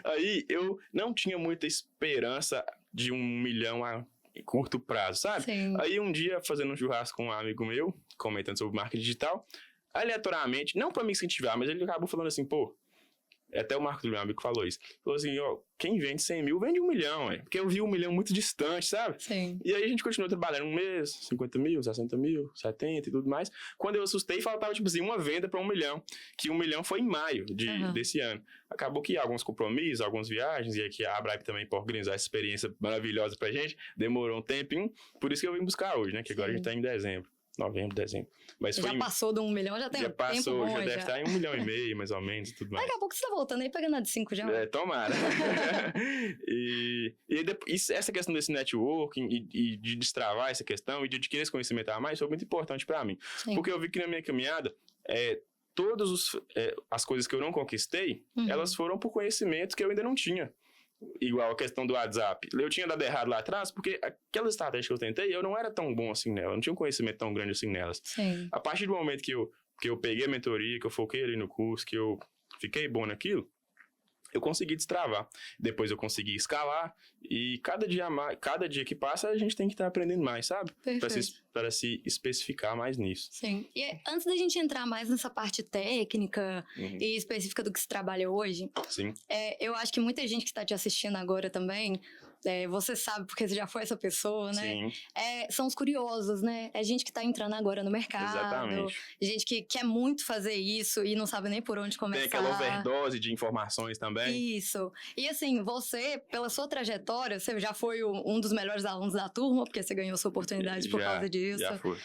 Aí eu não tinha muita esperança de 1 milhão a curto prazo, sabe? Sim. Aí um dia, fazendo um churrasco com um amigo meu, comentando sobre marketing digital, aleatoriamente, não pra me incentivar, mas ele acabou falando assim, pô, até o Marco do meu amigo falou isso. Falou assim, ó, quem vende 100 mil, vende 1 milhão, porque eu vi 1 milhão muito distante, sabe? Sim. E aí a gente continuou trabalhando um mês, 50 mil, 60 mil, 70 e tudo mais. Quando eu assustei, faltava, tipo assim, uma venda pra 1 milhão. Que 1 milhão foi em maio desse ano. Acabou que alguns compromissos, algumas viagens, e aqui a Bripe também, para organizar essa experiência maravilhosa pra gente, demorou um tempinho. Por isso que eu vim buscar hoje, né? Que agora a gente tá em dezembro. Novembro, dezembro. Mas já passou de 1 milhão, já tem já tempo passou, bom, já deve estar em 1,5 milhão, mais ou menos, e tudo mais. Daqui a pouco você tá voltando aí, pegando a de 5 já. Tomara. e essa questão desse networking e de destravar essa questão e de adquirir esse conhecimento a mais foi muito importante para mim. Sim. Porque eu vi que na minha caminhada, todas as coisas que eu não conquistei, elas foram por conhecimento que eu ainda não tinha. Igual a questão do WhatsApp. Eu tinha dado errado lá atrás, porque aquelas estratégias que eu tentei, eu não era tão bom assim nela. Eu não tinha um conhecimento tão grande assim nelas. Sim. A partir do momento que eu peguei a mentoria, que eu foquei ali no curso, que eu fiquei bom naquilo, eu consegui destravar. Depois eu consegui escalar. E cada dia que passa, a gente tem que estar aprendendo mais, sabe? Para se especificar mais nisso. Sim. E antes da gente entrar mais nessa parte técnica e específica do que se trabalha hoje, Sim. Eu acho que muita gente que está te assistindo agora também, você sabe porque você já foi essa pessoa, né? Sim. São os curiosos, né? É gente que está entrando agora no mercado. Exatamente. Gente que quer muito fazer isso e não sabe nem por onde começar. Tem aquela overdose de informações também. Isso. E assim, você, pela sua trajetória, você já foi um dos melhores alunos da turma, porque você ganhou sua oportunidade por causa disso. Já foi.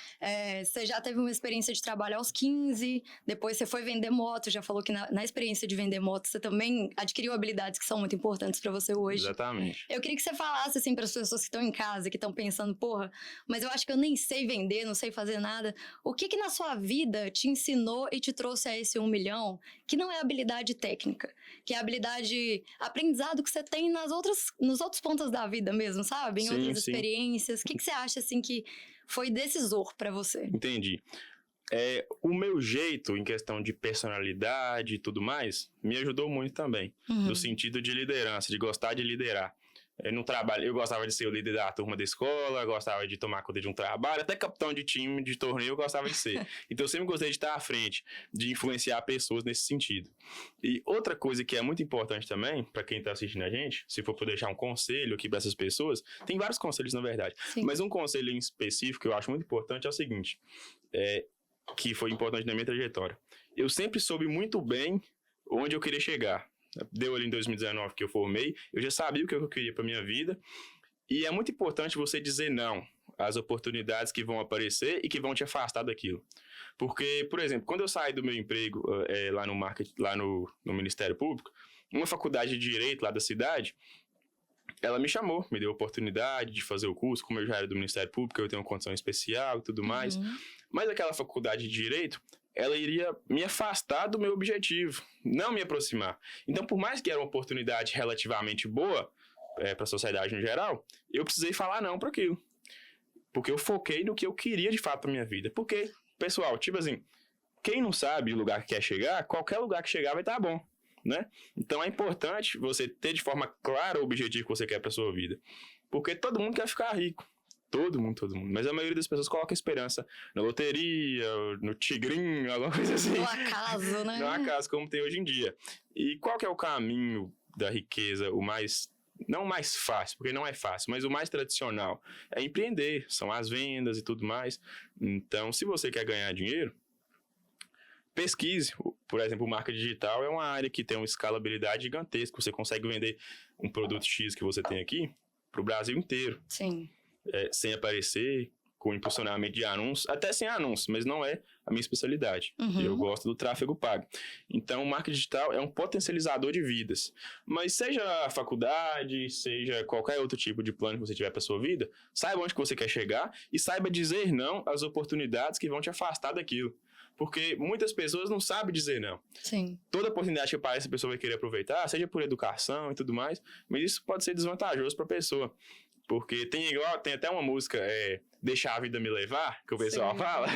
Você já teve uma experiência de trabalho aos 15, depois você foi vender moto, já falou que na experiência de vender moto você também adquiriu habilidades que são muito importantes para você hoje. Exatamente. Eu queria que você falasse assim para as pessoas que estão em casa, que estão pensando, porra, mas eu acho que eu nem sei vender, não sei fazer nada. O que na sua vida te ensinou e te trouxe a esse 1 milhão, que não é habilidade técnica, que é habilidade, aprendizado que você tem nos outros pontos da vida mesmo, sabe? Em outras experiências. O que você acha assim que foi decisor para você? Entendi. O meu jeito em questão de personalidade e tudo mais me ajudou muito também, no sentido de liderança, de gostar de liderar. No trabalho, eu gostava de ser o líder da turma da escola, gostava de tomar conta de um trabalho, até capitão de time, de torneio, eu gostava de ser. Então, eu sempre gostei de estar à frente, de influenciar pessoas nesse sentido. E outra coisa que é muito importante também, para quem está assistindo a gente, se for para deixar um conselho aqui para essas pessoas, tem vários conselhos, na verdade, mas um conselho em específico que eu acho muito importante é o seguinte, que foi importante na minha trajetória. Eu sempre soube muito bem onde eu queria chegar. Deu ali em 2019 que eu formei, eu já sabia o que eu queria para minha vida, e é muito importante você dizer não às oportunidades que vão aparecer e que vão te afastar daquilo. Porque, por exemplo, quando eu saí do meu emprego lá no marketing, lá no Ministério Público, uma faculdade de Direito lá da cidade, ela me chamou, me deu a oportunidade de fazer o curso, como eu já era do Ministério Público, eu tenho uma condição especial e tudo mais, mas aquela faculdade de Direito, ela iria me afastar do meu objetivo, não me aproximar. Então, por mais que era uma oportunidade relativamente boa para a sociedade no geral, eu precisei falar não para aquilo. Porque eu foquei no que eu queria de fato para minha vida. Porque, pessoal, tipo assim, quem não sabe o lugar que quer chegar, qualquer lugar que chegar vai estar bom, né? Então, é importante você ter de forma clara o objetivo que você quer para sua vida. Porque todo mundo quer ficar rico. Todo mundo. Mas a maioria das pessoas coloca esperança na loteria, no tigrinho, alguma coisa assim. No acaso, né? No acaso, como tem hoje em dia. E qual que é o caminho da riqueza, não o mais fácil, porque não é fácil, mas o mais tradicional? É empreender, são as vendas e tudo mais. Então, se você quer ganhar dinheiro, pesquise. Por exemplo, marketing digital é uma área que tem uma escalabilidade gigantesca. Você consegue vender um produto X que você tem aqui para o Brasil inteiro. Sim. Sem aparecer, com impulsionamento de anúncios, até sem anúncios, mas não é a minha especialidade. Eu gosto do tráfego pago. Então, o marketing digital é um potencializador de vidas. Mas seja a faculdade, seja qualquer outro tipo de plano que você tiver para sua vida, saiba onde que você quer chegar e saiba dizer não às oportunidades que vão te afastar daquilo. Porque muitas pessoas não sabem dizer não. Sim. Toda oportunidade que aparece, a pessoa vai querer aproveitar, seja por educação e tudo mais, mas isso pode ser desvantajoso para a pessoa. Porque tem até uma música, Deixar a Vida Me Levar, que o pessoal fala,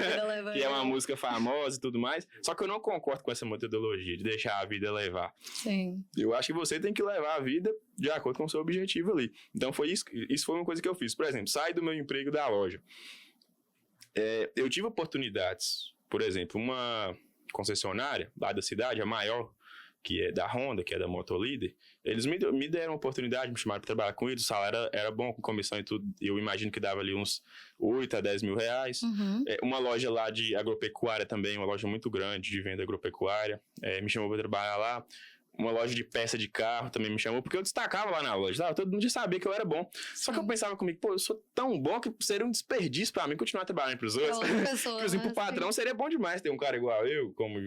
que é uma música famosa e tudo mais. Só que eu não concordo com essa metodologia de deixar a vida levar. Sim. Eu acho que você tem que levar a vida de acordo com o seu objetivo ali. Então, isso foi uma coisa que eu fiz. Por exemplo, saí do meu emprego da loja. Eu tive oportunidades, por exemplo, uma concessionária lá da cidade, a maior, que é da Honda, que é da Motolíder, eles me deram uma oportunidade, me chamaram para trabalhar com eles, o salário era bom, com comissão e tudo, eu imagino que dava ali uns 8 a 10 mil reais. Uma loja lá de agropecuária também, uma loja muito grande de venda agropecuária, me chamou para trabalhar lá. Uma loja de peça de carro também me chamou, porque eu destacava lá na loja, tá? Todo mundo já sabia que eu era bom. Só que eu pensava comigo, pô, eu sou tão bom que seria um desperdício pra mim continuar trabalhando pros outros. Inclusive, pro patrão seria bom demais ter um cara igual eu, como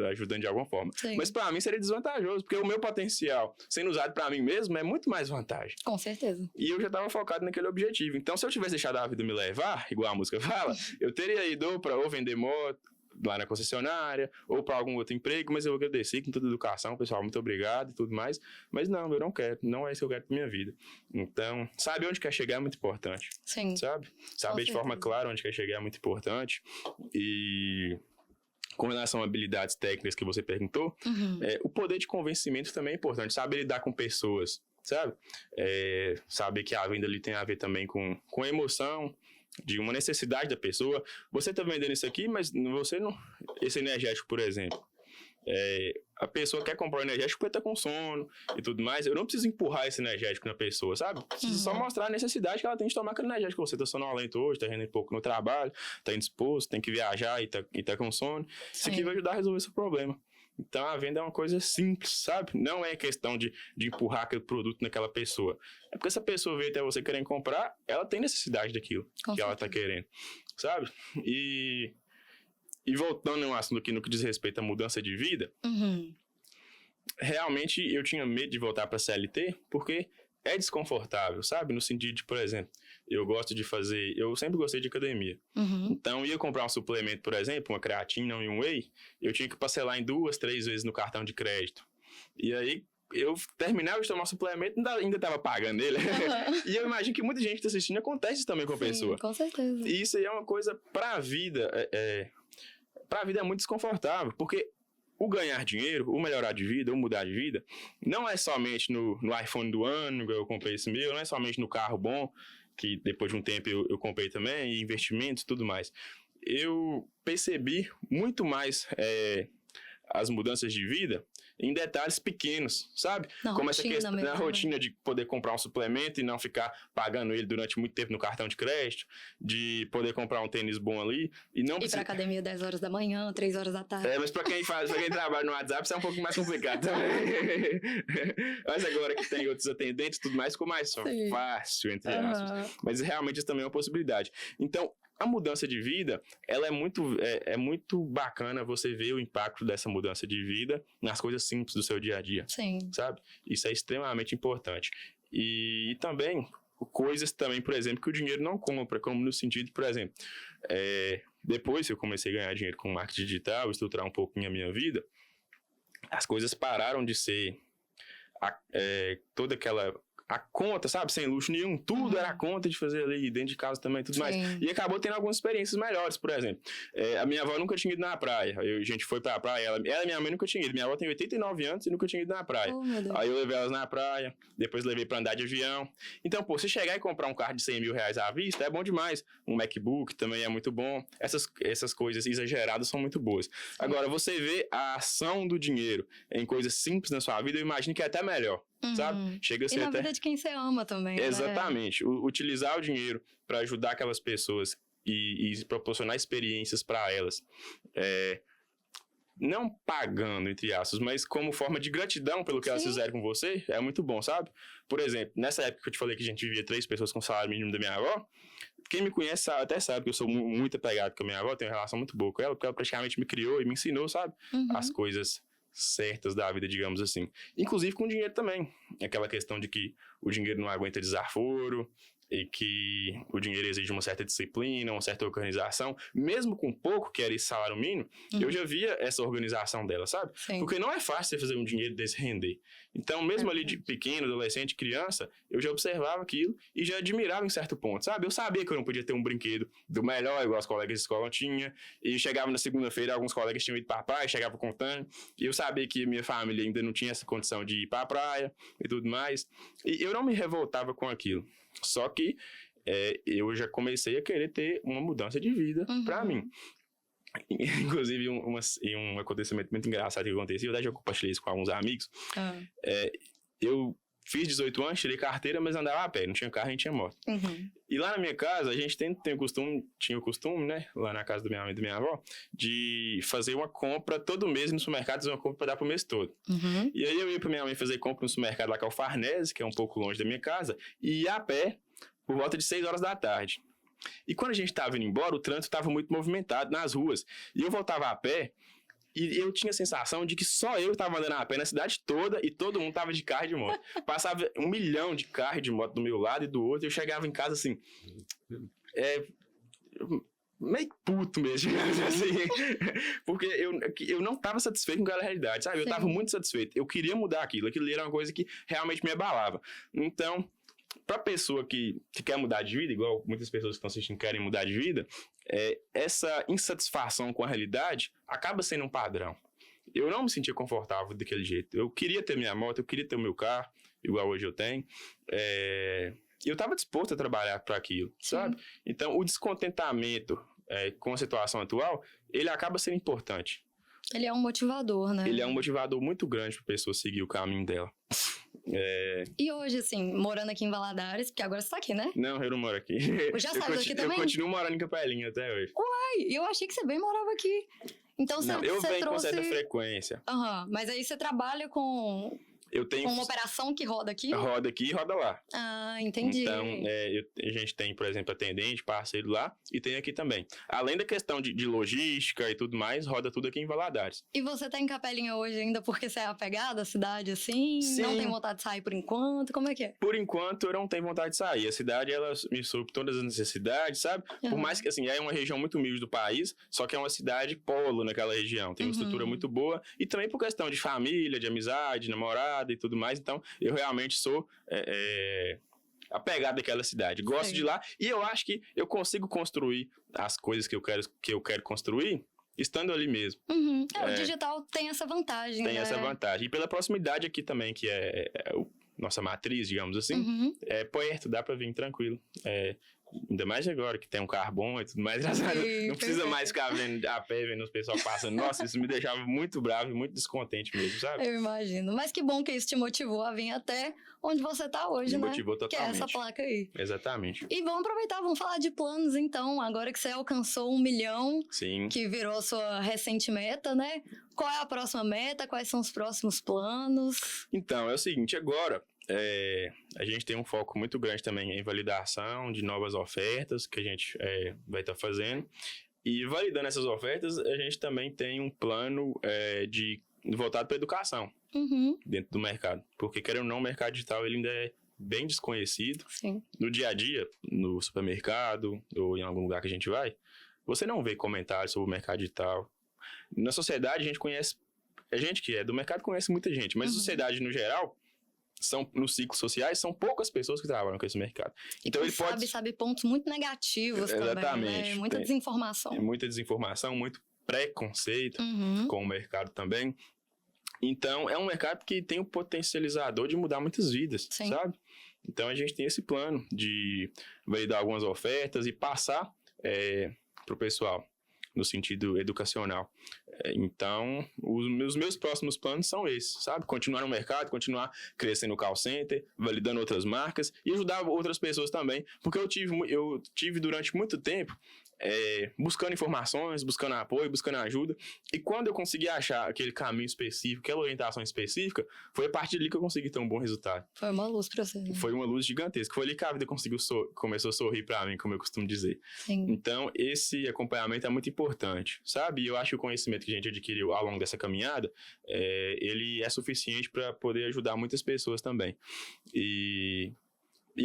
ajudando de alguma forma. Sim. Mas pra mim seria desvantajoso, porque o meu potencial sendo usado pra mim mesmo é muito mais vantagem. Com certeza. E eu já tava focado naquele objetivo. Então, se eu tivesse deixado a vida me levar, igual a música fala, eu teria ido pra ou vender moto, lá na concessionária, ou para algum outro emprego, mas eu agradeci com toda a educação, pessoal, muito obrigado e tudo mais, mas não, eu não quero, não é isso que eu quero pra minha vida. Então, saber onde quer chegar é muito importante. Sim. Sabe? Saber de forma clara onde quer chegar é muito importante. E com relação a habilidades técnicas que você perguntou, o poder de convencimento também é importante, saber lidar com pessoas, sabe? Saber que a venda ali tem a ver também com emoção, de uma necessidade da pessoa. Você está vendendo isso aqui, mas você não... Esse energético, por exemplo. A pessoa quer comprar um energético porque está com sono e tudo mais. Eu não preciso empurrar esse energético na pessoa, sabe? Preciso só mostrar a necessidade que ela tem de tomar aquele energético. Você está sonolento hoje, está rendendo pouco no trabalho, está indisposto, tem que viajar e tá com sono. Isso aqui vai ajudar a resolver esse problema. Então, a venda é uma coisa simples, sabe? Não é questão de empurrar aquele produto naquela pessoa. É porque essa pessoa veio até você querendo comprar, ela tem necessidade daquilo que ela tá querendo, sabe? E voltando a um assunto aqui no que diz respeito à mudança de vida, realmente eu tinha medo de voltar para CLT, porque é desconfortável, sabe? No sentido de, por exemplo, eu sempre gostei de academia. Então, ia comprar um suplemento, por exemplo, uma creatina e um whey, eu tinha que parcelar em 2, 3 vezes no cartão de crédito. E aí, eu terminava de tomar o suplemento e ainda estava pagando ele. E eu imagino que muita gente que está assistindo acontece isso também com a pessoa. Com certeza. E isso aí é uma coisa pra vida. Pra vida é muito desconfortável, porque o ganhar dinheiro, o melhorar de vida, o mudar de vida, não é somente no iPhone do ano, eu comprei esse meu, não é somente no carro bom, que depois de um tempo eu comprei também, investimentos e tudo mais. Eu percebi muito mais as mudanças de vida em detalhes pequenos, sabe? Como essa questão na rotina de poder comprar um suplemento e não ficar pagando ele durante muito tempo no cartão de crédito, de poder comprar um tênis bom ali e não ir pra academia 10 horas da manhã, 3 horas da tarde. Mas pra quem trabalha no WhatsApp, isso é um pouco mais complicado também. Mas agora que tem outros atendentes, tudo mais ficou mais fácil, entre aspas. Mas realmente isso também é uma possibilidade. Então, a mudança de vida, ela é muito bacana você ver o impacto dessa mudança de vida nas coisas simples do seu dia a dia. Sim. Sabe? Isso é extremamente importante. E também, coisas também, por exemplo, que o dinheiro não compra, como no sentido, por exemplo, depois que eu comecei a ganhar dinheiro com marketing digital, estruturar um pouquinho a minha vida, as coisas pararam de ser toda aquela... A conta, sabe? Sem luxo nenhum. Tudo era a conta de fazer ali dentro de casa também, tudo mais. E acabou tendo algumas experiências melhores, por exemplo. A minha avó nunca tinha ido na praia. A gente foi pra praia. Ela e minha mãe nunca tinha ido. Minha avó tem 89 anos e nunca tinha ido na praia. Aí eu levei elas na praia. Depois levei pra andar de avião. Então, pô, se chegar e comprar um carro de 100 mil reais à vista, é bom demais. Um MacBook também é muito bom. Essas coisas exageradas são muito boas. Agora, você vê a ação do dinheiro em coisas simples na sua vida, eu imagino que é até melhor. Sabe? Chega a ser e na vida de quem você ama também. Exatamente. Né? Utilizar o dinheiro para ajudar aquelas pessoas e proporcionar experiências para elas. Não pagando, entre aspas, mas como forma de gratidão pelo que elas fizeram com você, é muito bom, sabe? Por exemplo, nessa época que eu te falei que a gente vivia 3 pessoas com o salário mínimo da minha avó, quem me conhece até sabe que eu sou muito apegado com a minha avó, tenho uma relação muito boa com ela, porque ela praticamente me criou e me ensinou, sabe? As coisas certas da vida, digamos assim. Inclusive com dinheiro também. Aquela questão de que o dinheiro não aguenta desaforo, e que o dinheiro exige uma certa disciplina, uma certa organização, mesmo com pouco, que era esse salário mínimo, eu já via essa organização dela, sabe? Sim. Porque não é fácil você fazer um dinheiro desse render. Então, mesmo ali de pequeno, adolescente, criança, eu já observava aquilo e já admirava em certo ponto, sabe? Eu sabia que eu não podia ter um brinquedo do melhor, igual as colegas de escola tinham, e chegava na segunda-feira, alguns colegas tinham ido para a praia, chegava contando, e eu sabia que minha família ainda não tinha essa condição de ir para a praia e tudo mais, e eu não me revoltava com aquilo. Só que eu já comecei a querer ter uma mudança de vida para mim. Inclusive, um acontecimento muito engraçado que aconteceu, eu já compartilhei isso com alguns amigos. Eu fiz 18 anos, tirei carteira, mas andava a pé, não tinha carro nem tinha moto. E lá na minha casa, a gente tinha o costume, né, lá na casa da minha mãe e da minha avó, de fazer uma compra todo mês no supermercado, fazer uma compra para dar pro mês todo. E aí eu ia pra minha mãe fazer compra no supermercado lá, que é o Farnese, que é um pouco longe da minha casa, e ia a pé por volta de 6 horas da tarde. E quando a gente tava indo embora, o trânsito estava muito movimentado nas ruas. E eu voltava a pé e eu tinha a sensação de que só eu estava andando a pé na cidade toda e todo mundo tava de carro e de moto. Passava 1 milhão de carros de moto do meu lado e do outro, e eu chegava em casa assim... meio puto mesmo, assim, porque eu não estava satisfeito com aquela realidade, sabe? Eu estava muito satisfeito. Eu queria mudar aquilo era uma coisa que realmente me abalava. Então... Pra pessoa que quer mudar de vida, igual muitas pessoas que estão assistindo querem mudar de vida, essa insatisfação com a realidade acaba sendo um padrão. Eu não me sentia confortável daquele jeito. Eu queria ter minha moto, eu queria ter o meu carro, igual hoje eu tenho. Eu estava disposto a trabalhar para aquilo, sabe? Então, o descontentamento com a situação atual, ele acaba sendo importante. Ele é um motivador, né? Ele é um motivador muito grande para a pessoa seguir o caminho dela. E hoje, assim, morando aqui em Valadares, porque agora você tá aqui, né? Não, eu não moro aqui. Já saiu daqui também? Eu continuo morando em Capelinha até hoje. Uai, eu achei que você bem morava aqui. Então você Não, eu venho trouxe... com certa frequência. Mas aí você trabalha com... Eu tenho... Com uma operação que roda aqui? Roda aqui e roda lá. Ah, entendi. Então, a gente tem, por exemplo, atendente, parceiro lá, e tem aqui também. Além da questão de logística e tudo mais, roda tudo aqui em Valadares. E você tá em Capelinha hoje ainda porque você é apegado à cidade, assim? Sim. Não tem vontade de sair por enquanto? Como é que é? Por enquanto, eu não tenho vontade de sair. A cidade, ela me supre todas as necessidades, sabe? Por mais que, assim, é uma região muito humilde do país, só que é uma cidade polo naquela região. Tem uma estrutura muito boa. E também por questão de família, de amizade, namorada e tudo mais. Então, eu realmente sou apegado àquela cidade. Gosto de lá. E eu acho que eu consigo construir as coisas que eu quero construir estando ali mesmo. O digital tem essa vantagem, Tem essa vantagem. E pela proximidade aqui também, que nossa matriz, digamos assim, é perto, dá pra vir tranquilo. Ainda mais agora que tem um carro bom e tudo mais, não precisa mais ficar vendo a pé, vendo os pessoal passando. Nossa, isso me deixava muito bravo e muito descontente mesmo, sabe? Eu imagino. Mas que bom que isso te motivou a vir até onde você tá hoje, me né? motivou totalmente. Que é essa placa aí. Exatamente. E vamos aproveitar, vamos falar de planos então. Agora que você alcançou 1 milhão, Sim. Que virou sua recente meta, né? Qual é a próxima meta? Quais são os próximos planos? Então, é o seguinte, agora... a gente tem um foco muito grande também em validação de novas ofertas que a gente vai estar fazendo. E validando essas ofertas, a gente também tem um plano voltado para a educação dentro do mercado. Porque, querendo ou não, o mercado digital ele ainda é bem desconhecido. Sim. No dia a dia, no supermercado ou em algum lugar que a gente vai, você não vê comentários sobre o mercado digital. Na sociedade, a gente que é do mercado conhece muita gente, mas a sociedade no geral... nos ciclos sociais, são poucas pessoas que trabalham com esse mercado. Então ele sabe pontos muito negativos também, né? Muita desinformação. Muita desinformação, muito preconceito com o mercado também. Então, é um mercado que tem o potencializador de mudar muitas vidas, sabe? Então, a gente tem esse plano de validar algumas ofertas e passar para o pessoal no sentido educacional. Então, os meus próximos planos são esses, sabe? Continuar no mercado, continuar crescendo no call center, validando outras marcas e ajudar outras pessoas também, porque eu tive durante muito tempo buscando informações, buscando apoio, buscando ajuda, e quando eu consegui achar aquele caminho específico, aquela orientação específica, foi a partir dali que eu consegui ter um bom resultado. Foi uma luz pra você, né? Foi uma luz gigantesca. Foi ali que a vida começou a sorrir pra mim, como eu costumo dizer. Sim. Então, esse acompanhamento é muito importante, sabe? E eu acho que o conhecimento que a gente adquiriu ao longo dessa caminhada, ele é suficiente para poder ajudar muitas pessoas também. E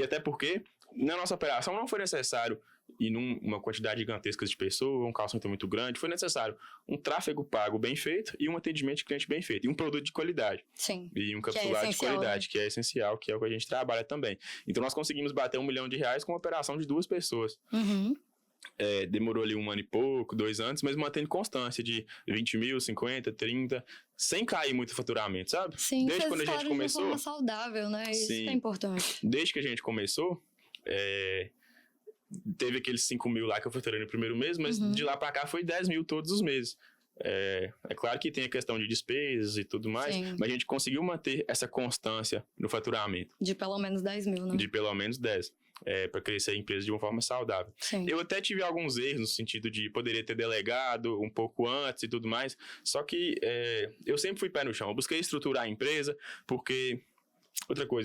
até porque na nossa operação não foi necessário ir numa quantidade gigantesca de pessoas, um call center muito grande, foi necessário um tráfego pago bem feito e um atendimento de cliente bem feito, e um produto de qualidade. Sim. E um capsulado de qualidade, né? Que é essencial, que é o que a gente trabalha também. Então, nós conseguimos bater R$1 milhão com uma operação de 2 pessoas. Demorou ali 1 ano e pouco, 2 anos, mas mantendo constância de 20 mil, 50, 30, sem cair muito o faturamento, sabe? Sim, desde quando a gente começou. De uma forma saudável, né? Isso é importante. Desde que a gente começou, teve aqueles 5 mil lá que eu faturei no primeiro mês, mas de lá pra cá foi 10 mil todos os meses. É claro que tem a questão de despesas e tudo mais, mas a gente conseguiu manter essa constância no faturamento. De pelo menos 10 mil, né? De pelo menos 10. Para crescer a empresa de uma forma saudável. Sim. Eu até tive alguns erros no sentido de poderia ter delegado um pouco antes e tudo mais, só que eu sempre fui pé no chão. Eu busquei estruturar a empresa, porque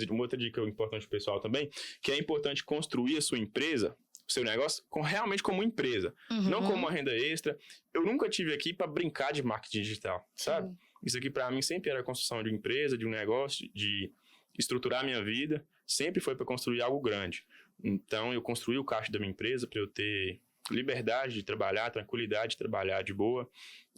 uma outra dica importante pro pessoal também, que é importante construir a sua empresa, o seu negócio, realmente como empresa, não como uma renda extra. Eu nunca tive aqui para brincar de marketing digital, sabe? Isso aqui para mim sempre era a construção de uma empresa, de um negócio, de estruturar a minha vida, sempre foi para construir algo grande. Então, eu construí o caixa da minha empresa para eu ter liberdade de trabalhar, tranquilidade de trabalhar de boa.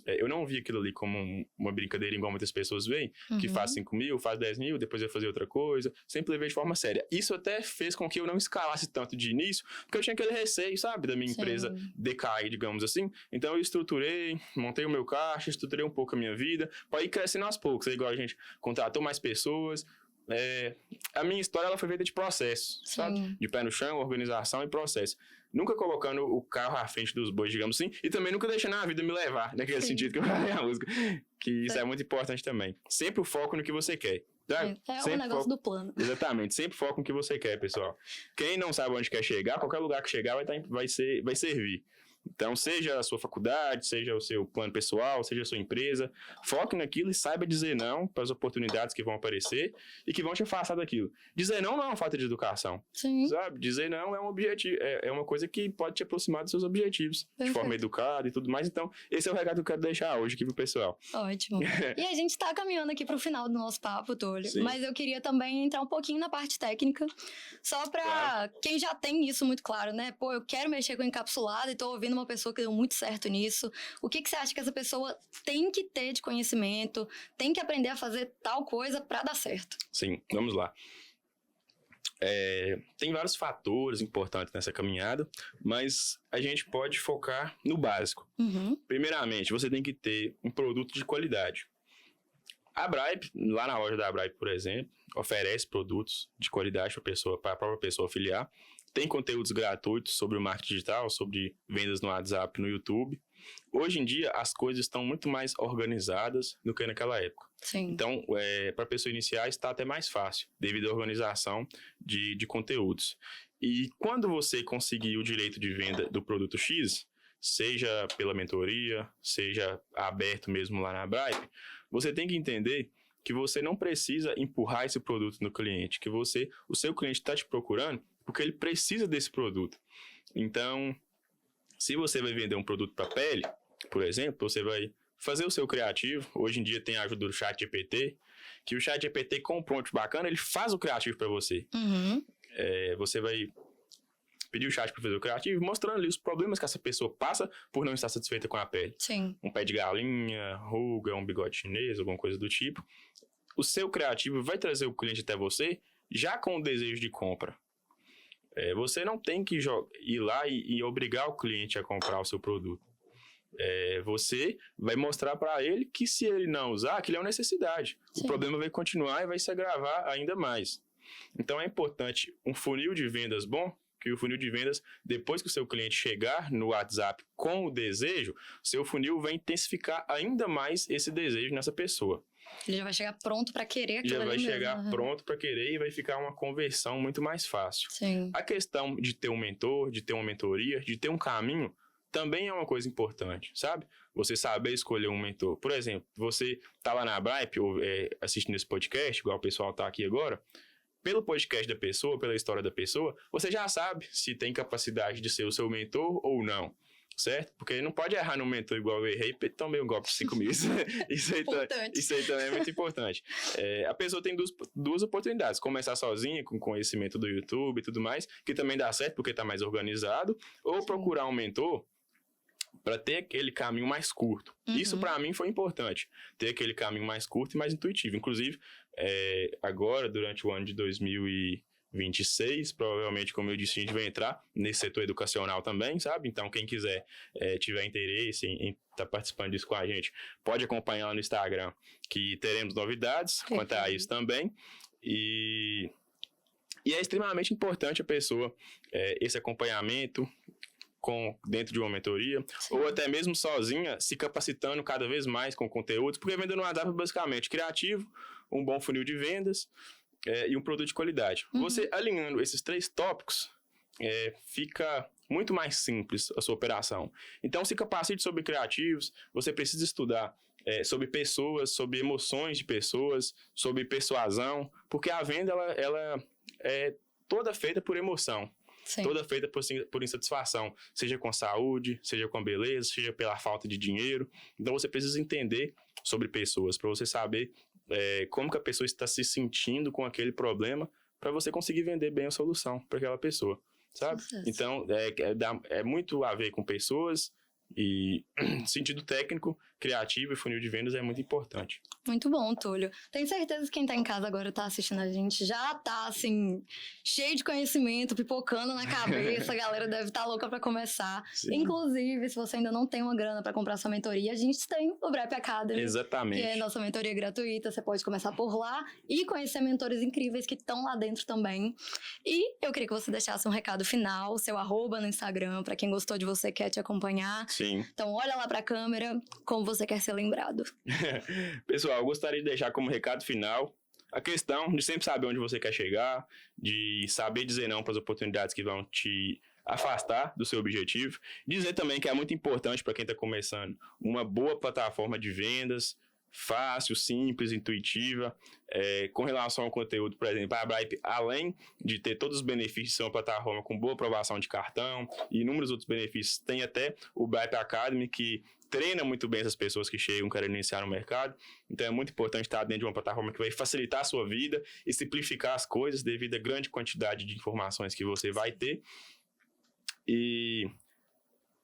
Eu não vi aquilo ali como uma brincadeira igual muitas pessoas veem, que faz 5 mil, faz 10 mil, depois eu fazer outra coisa. Sempre levei de forma séria. Isso até fez com que eu não escalasse tanto de início, porque eu tinha aquele receio, sabe, da minha empresa decair, digamos assim. Então, eu estruturei, montei o meu caixa, estruturei um pouco a minha vida, para ir crescendo aos poucos. É igual a gente contratou mais pessoas. A minha história ela foi feita de processo, sabe? De pé no chão, organização e processo. Nunca colocando o carro à frente dos bois, digamos assim, e também nunca deixando a vida me levar, naquele sentido que eu falei a música. Que isso é muito importante também. Sempre o foco no que você quer. Sabe? O negócio do plano. Exatamente, sempre foco no que você quer, pessoal. Quem não sabe onde quer chegar, qualquer lugar que chegar vai servir. Então, seja a sua faculdade, seja o seu plano pessoal, seja a sua empresa, foque naquilo e saiba dizer não para as oportunidades que vão aparecer e que vão te afastar daquilo. Dizer não é uma falta de educação, sabe? Dizer não é um objetivo, é uma coisa que pode te aproximar dos seus objetivos, de forma educada e tudo mais. Então, esse é o recado que eu quero deixar hoje aqui pro pessoal. Ótimo. E a gente tá caminhando aqui pro final do nosso papo, Túlio, mas eu queria também entrar um pouquinho na parte técnica, só para quem já tem isso muito claro, né? Pô, eu quero mexer com encapsulado e tô ouvindo uma pessoa que deu muito certo nisso. O que você acha que essa pessoa tem que ter de conhecimento, tem que aprender a fazer tal coisa para dar certo? Sim, vamos lá. Tem vários fatores importantes nessa caminhada, mas a gente pode focar no básico. Primeiramente, você tem que ter um produto de qualidade. A Bripe, lá na loja da Bripe, por exemplo, oferece produtos de qualidade para a própria pessoa afiliar. Tem conteúdos gratuitos sobre o marketing digital, sobre vendas no WhatsApp, no YouTube. Hoje em dia, as coisas estão muito mais organizadas do que naquela época. Então, para a pessoa iniciar, está até mais fácil, devido à organização de conteúdos. E quando você conseguir o direito de venda do produto X, seja pela mentoria, seja aberto mesmo lá na Bripe, você tem que entender que você não precisa empurrar esse produto no cliente, que o seu cliente está te procurando porque ele precisa desse produto. Então, se você vai vender um produto para pele, por exemplo, você vai fazer o seu criativo. Hoje em dia tem a ajuda do ChatGPT, que o ChatGPT com um prompt bacana, ele faz o criativo para você. Você vai pedir o chat para fazer o criativo, mostrando ali os problemas que essa pessoa passa por não estar satisfeita com a pele. Um pé de galinha, ruga, um bigode chinês, alguma coisa do tipo. O seu criativo vai trazer o cliente até você já com o desejo de compra. Você não tem que ir lá e obrigar o cliente a comprar o seu produto. Você vai mostrar para ele que se ele não usar, aquilo é uma necessidade. O problema vai continuar e vai se agravar ainda mais. Então é importante um funil de vendas bom, que o funil de vendas, depois que o seu cliente chegar no WhatsApp com o desejo, seu funil vai intensificar ainda mais esse desejo nessa pessoa. Ele já vai chegar pronto para querer aquilo ali mesmo. Já vai chegar pronto para querer e vai ficar uma conversão muito mais fácil. A questão de ter um mentor, de ter uma mentoria, de ter um caminho, também é uma coisa importante, sabe? Você saber escolher um mentor. Por exemplo, você tá lá na Bripe, ou assistindo esse podcast, igual o pessoal tá aqui agora, pelo podcast da pessoa, pela história da pessoa, você já sabe se tem capacidade de ser o seu mentor ou não. certo? Porque não pode errar no mentor igual eu errei e tomei um golpe de 5 mil. Isso aí também é muito importante. A pessoa tem duas oportunidades. Começar sozinha, com conhecimento do YouTube e tudo mais, que também dá certo porque está mais organizado, ou procurar um mentor para ter aquele caminho mais curto. Isso para mim foi importante, ter aquele caminho mais curto e mais intuitivo. Inclusive, agora, durante o ano de 2026, provavelmente, como eu disse, a gente vai entrar nesse setor educacional também, sabe? Então, quem quiser, tiver interesse em estar participando disso com a gente, pode acompanhar lá no Instagram, que teremos novidades quanto a isso também. E é extremamente importante a pessoa, esse acompanhamento dentro de uma mentoria, ou até mesmo sozinha, se capacitando cada vez mais com conteúdos, porque venda no WhatsApp é basicamente criativo, um bom funil de vendas, e um produto de qualidade. Você alinhando esses 3 tópicos, fica muito mais simples a sua operação. Então, se capacite sobre criativos, você precisa estudar sobre pessoas, sobre emoções de pessoas, sobre persuasão, porque a venda, ela é toda feita por emoção. Sim. Toda feita por insatisfação, seja com saúde, seja com beleza, seja pela falta de dinheiro. Então, você precisa entender sobre pessoas, para você saber como que a pessoa está se sentindo com aquele problema, para você conseguir vender bem a solução para aquela pessoa, sabe? Então, é muito a ver com pessoas e sentido técnico, criativo e funil de vendas é muito importante. Muito bom, Túlio. Tenho certeza que quem tá em casa agora tá assistindo a gente já tá, assim, cheio de conhecimento, pipocando na cabeça. A galera deve estar louca pra começar. Sim. Inclusive, se você ainda não tem uma grana pra comprar sua mentoria, a gente tem o BRAP Academy. Exatamente. Que é nossa mentoria gratuita. Você pode começar por lá e conhecer mentores incríveis que estão lá dentro também. E eu queria que você deixasse um recado final, seu @ no Instagram, pra quem gostou de você, quer te acompanhar. Sim. Então, olha lá pra câmera, como você quer ser lembrado. Pessoal, eu gostaria de deixar como recado final a questão de sempre saber onde você quer chegar, de saber dizer não para as oportunidades que vão te afastar do seu objetivo. Dizer também que é muito importante para quem está começando uma boa plataforma de vendas, fácil, simples, intuitiva. Com relação ao conteúdo, por exemplo, a Bripe, além de ter todos os benefícios de ser uma plataforma com boa aprovação de cartão e inúmeros outros benefícios, tem até o Bripe Academy, que treina muito bem essas pessoas que chegam, querem iniciar no mercado. Então é muito importante estar dentro de uma plataforma que vai facilitar a sua vida e simplificar as coisas devido à grande quantidade de informações que você vai ter. E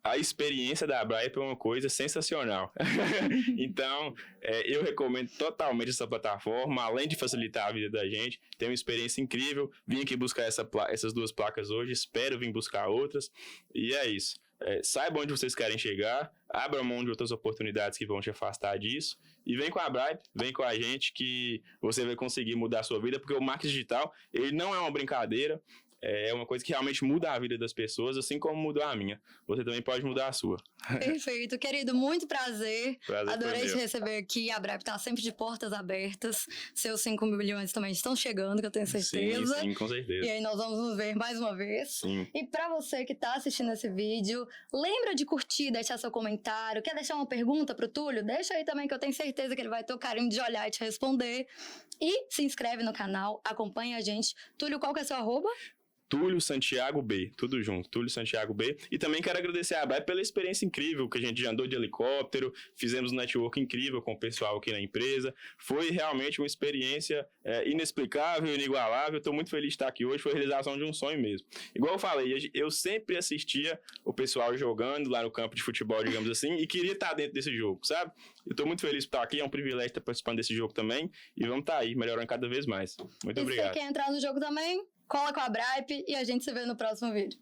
a experiência da Bripe é uma coisa sensacional. Então, eu recomendo totalmente essa plataforma, além de facilitar a vida da gente. Tem uma experiência incrível. Vim aqui buscar essas 2 placas hoje, espero vir buscar outras. E é isso. Saibam onde vocês querem chegar, abram mão de outras oportunidades que vão te afastar disso e vem com a Bripe, vem com a gente que você vai conseguir mudar a sua vida, porque o marketing digital, ele não é uma brincadeira, é uma coisa que realmente muda a vida das pessoas, assim como mudou a minha. Você também pode mudar a sua. Perfeito, querido, muito prazer. Adorei te receber aqui. A Bripe tá sempre de portas abertas. Seus 5 milhões também estão chegando, que eu tenho certeza. Sim, com certeza. E aí nós vamos nos ver mais uma vez. Sim. E pra você que tá assistindo esse vídeo, lembra de curtir, deixar seu comentário. Quer deixar uma pergunta pro Túlio? Deixa aí também, que eu tenho certeza que ele vai ter o carinho de olhar e te responder. E se inscreve no canal, acompanha a gente. Túlio, qual que é seu @? Túlio Santiago B, tudo junto, Túlio Santiago B. E também quero agradecer a Bripe pela experiência incrível, que a gente já andou de helicóptero, fizemos um network incrível com o pessoal aqui na empresa. Foi realmente uma experiência inexplicável, inigualável. Estou muito feliz de estar aqui hoje, foi a realização de um sonho mesmo. Igual eu falei, eu sempre assistia o pessoal jogando lá no campo de futebol, digamos assim, e queria estar dentro desse jogo, sabe? Eu estou muito feliz por estar aqui, é um privilégio estar participando desse jogo também, e vamos estar aí, melhorando cada vez mais. Muito obrigado. E você quer entrar no jogo também? Cola com a Bripe e a gente se vê no próximo vídeo.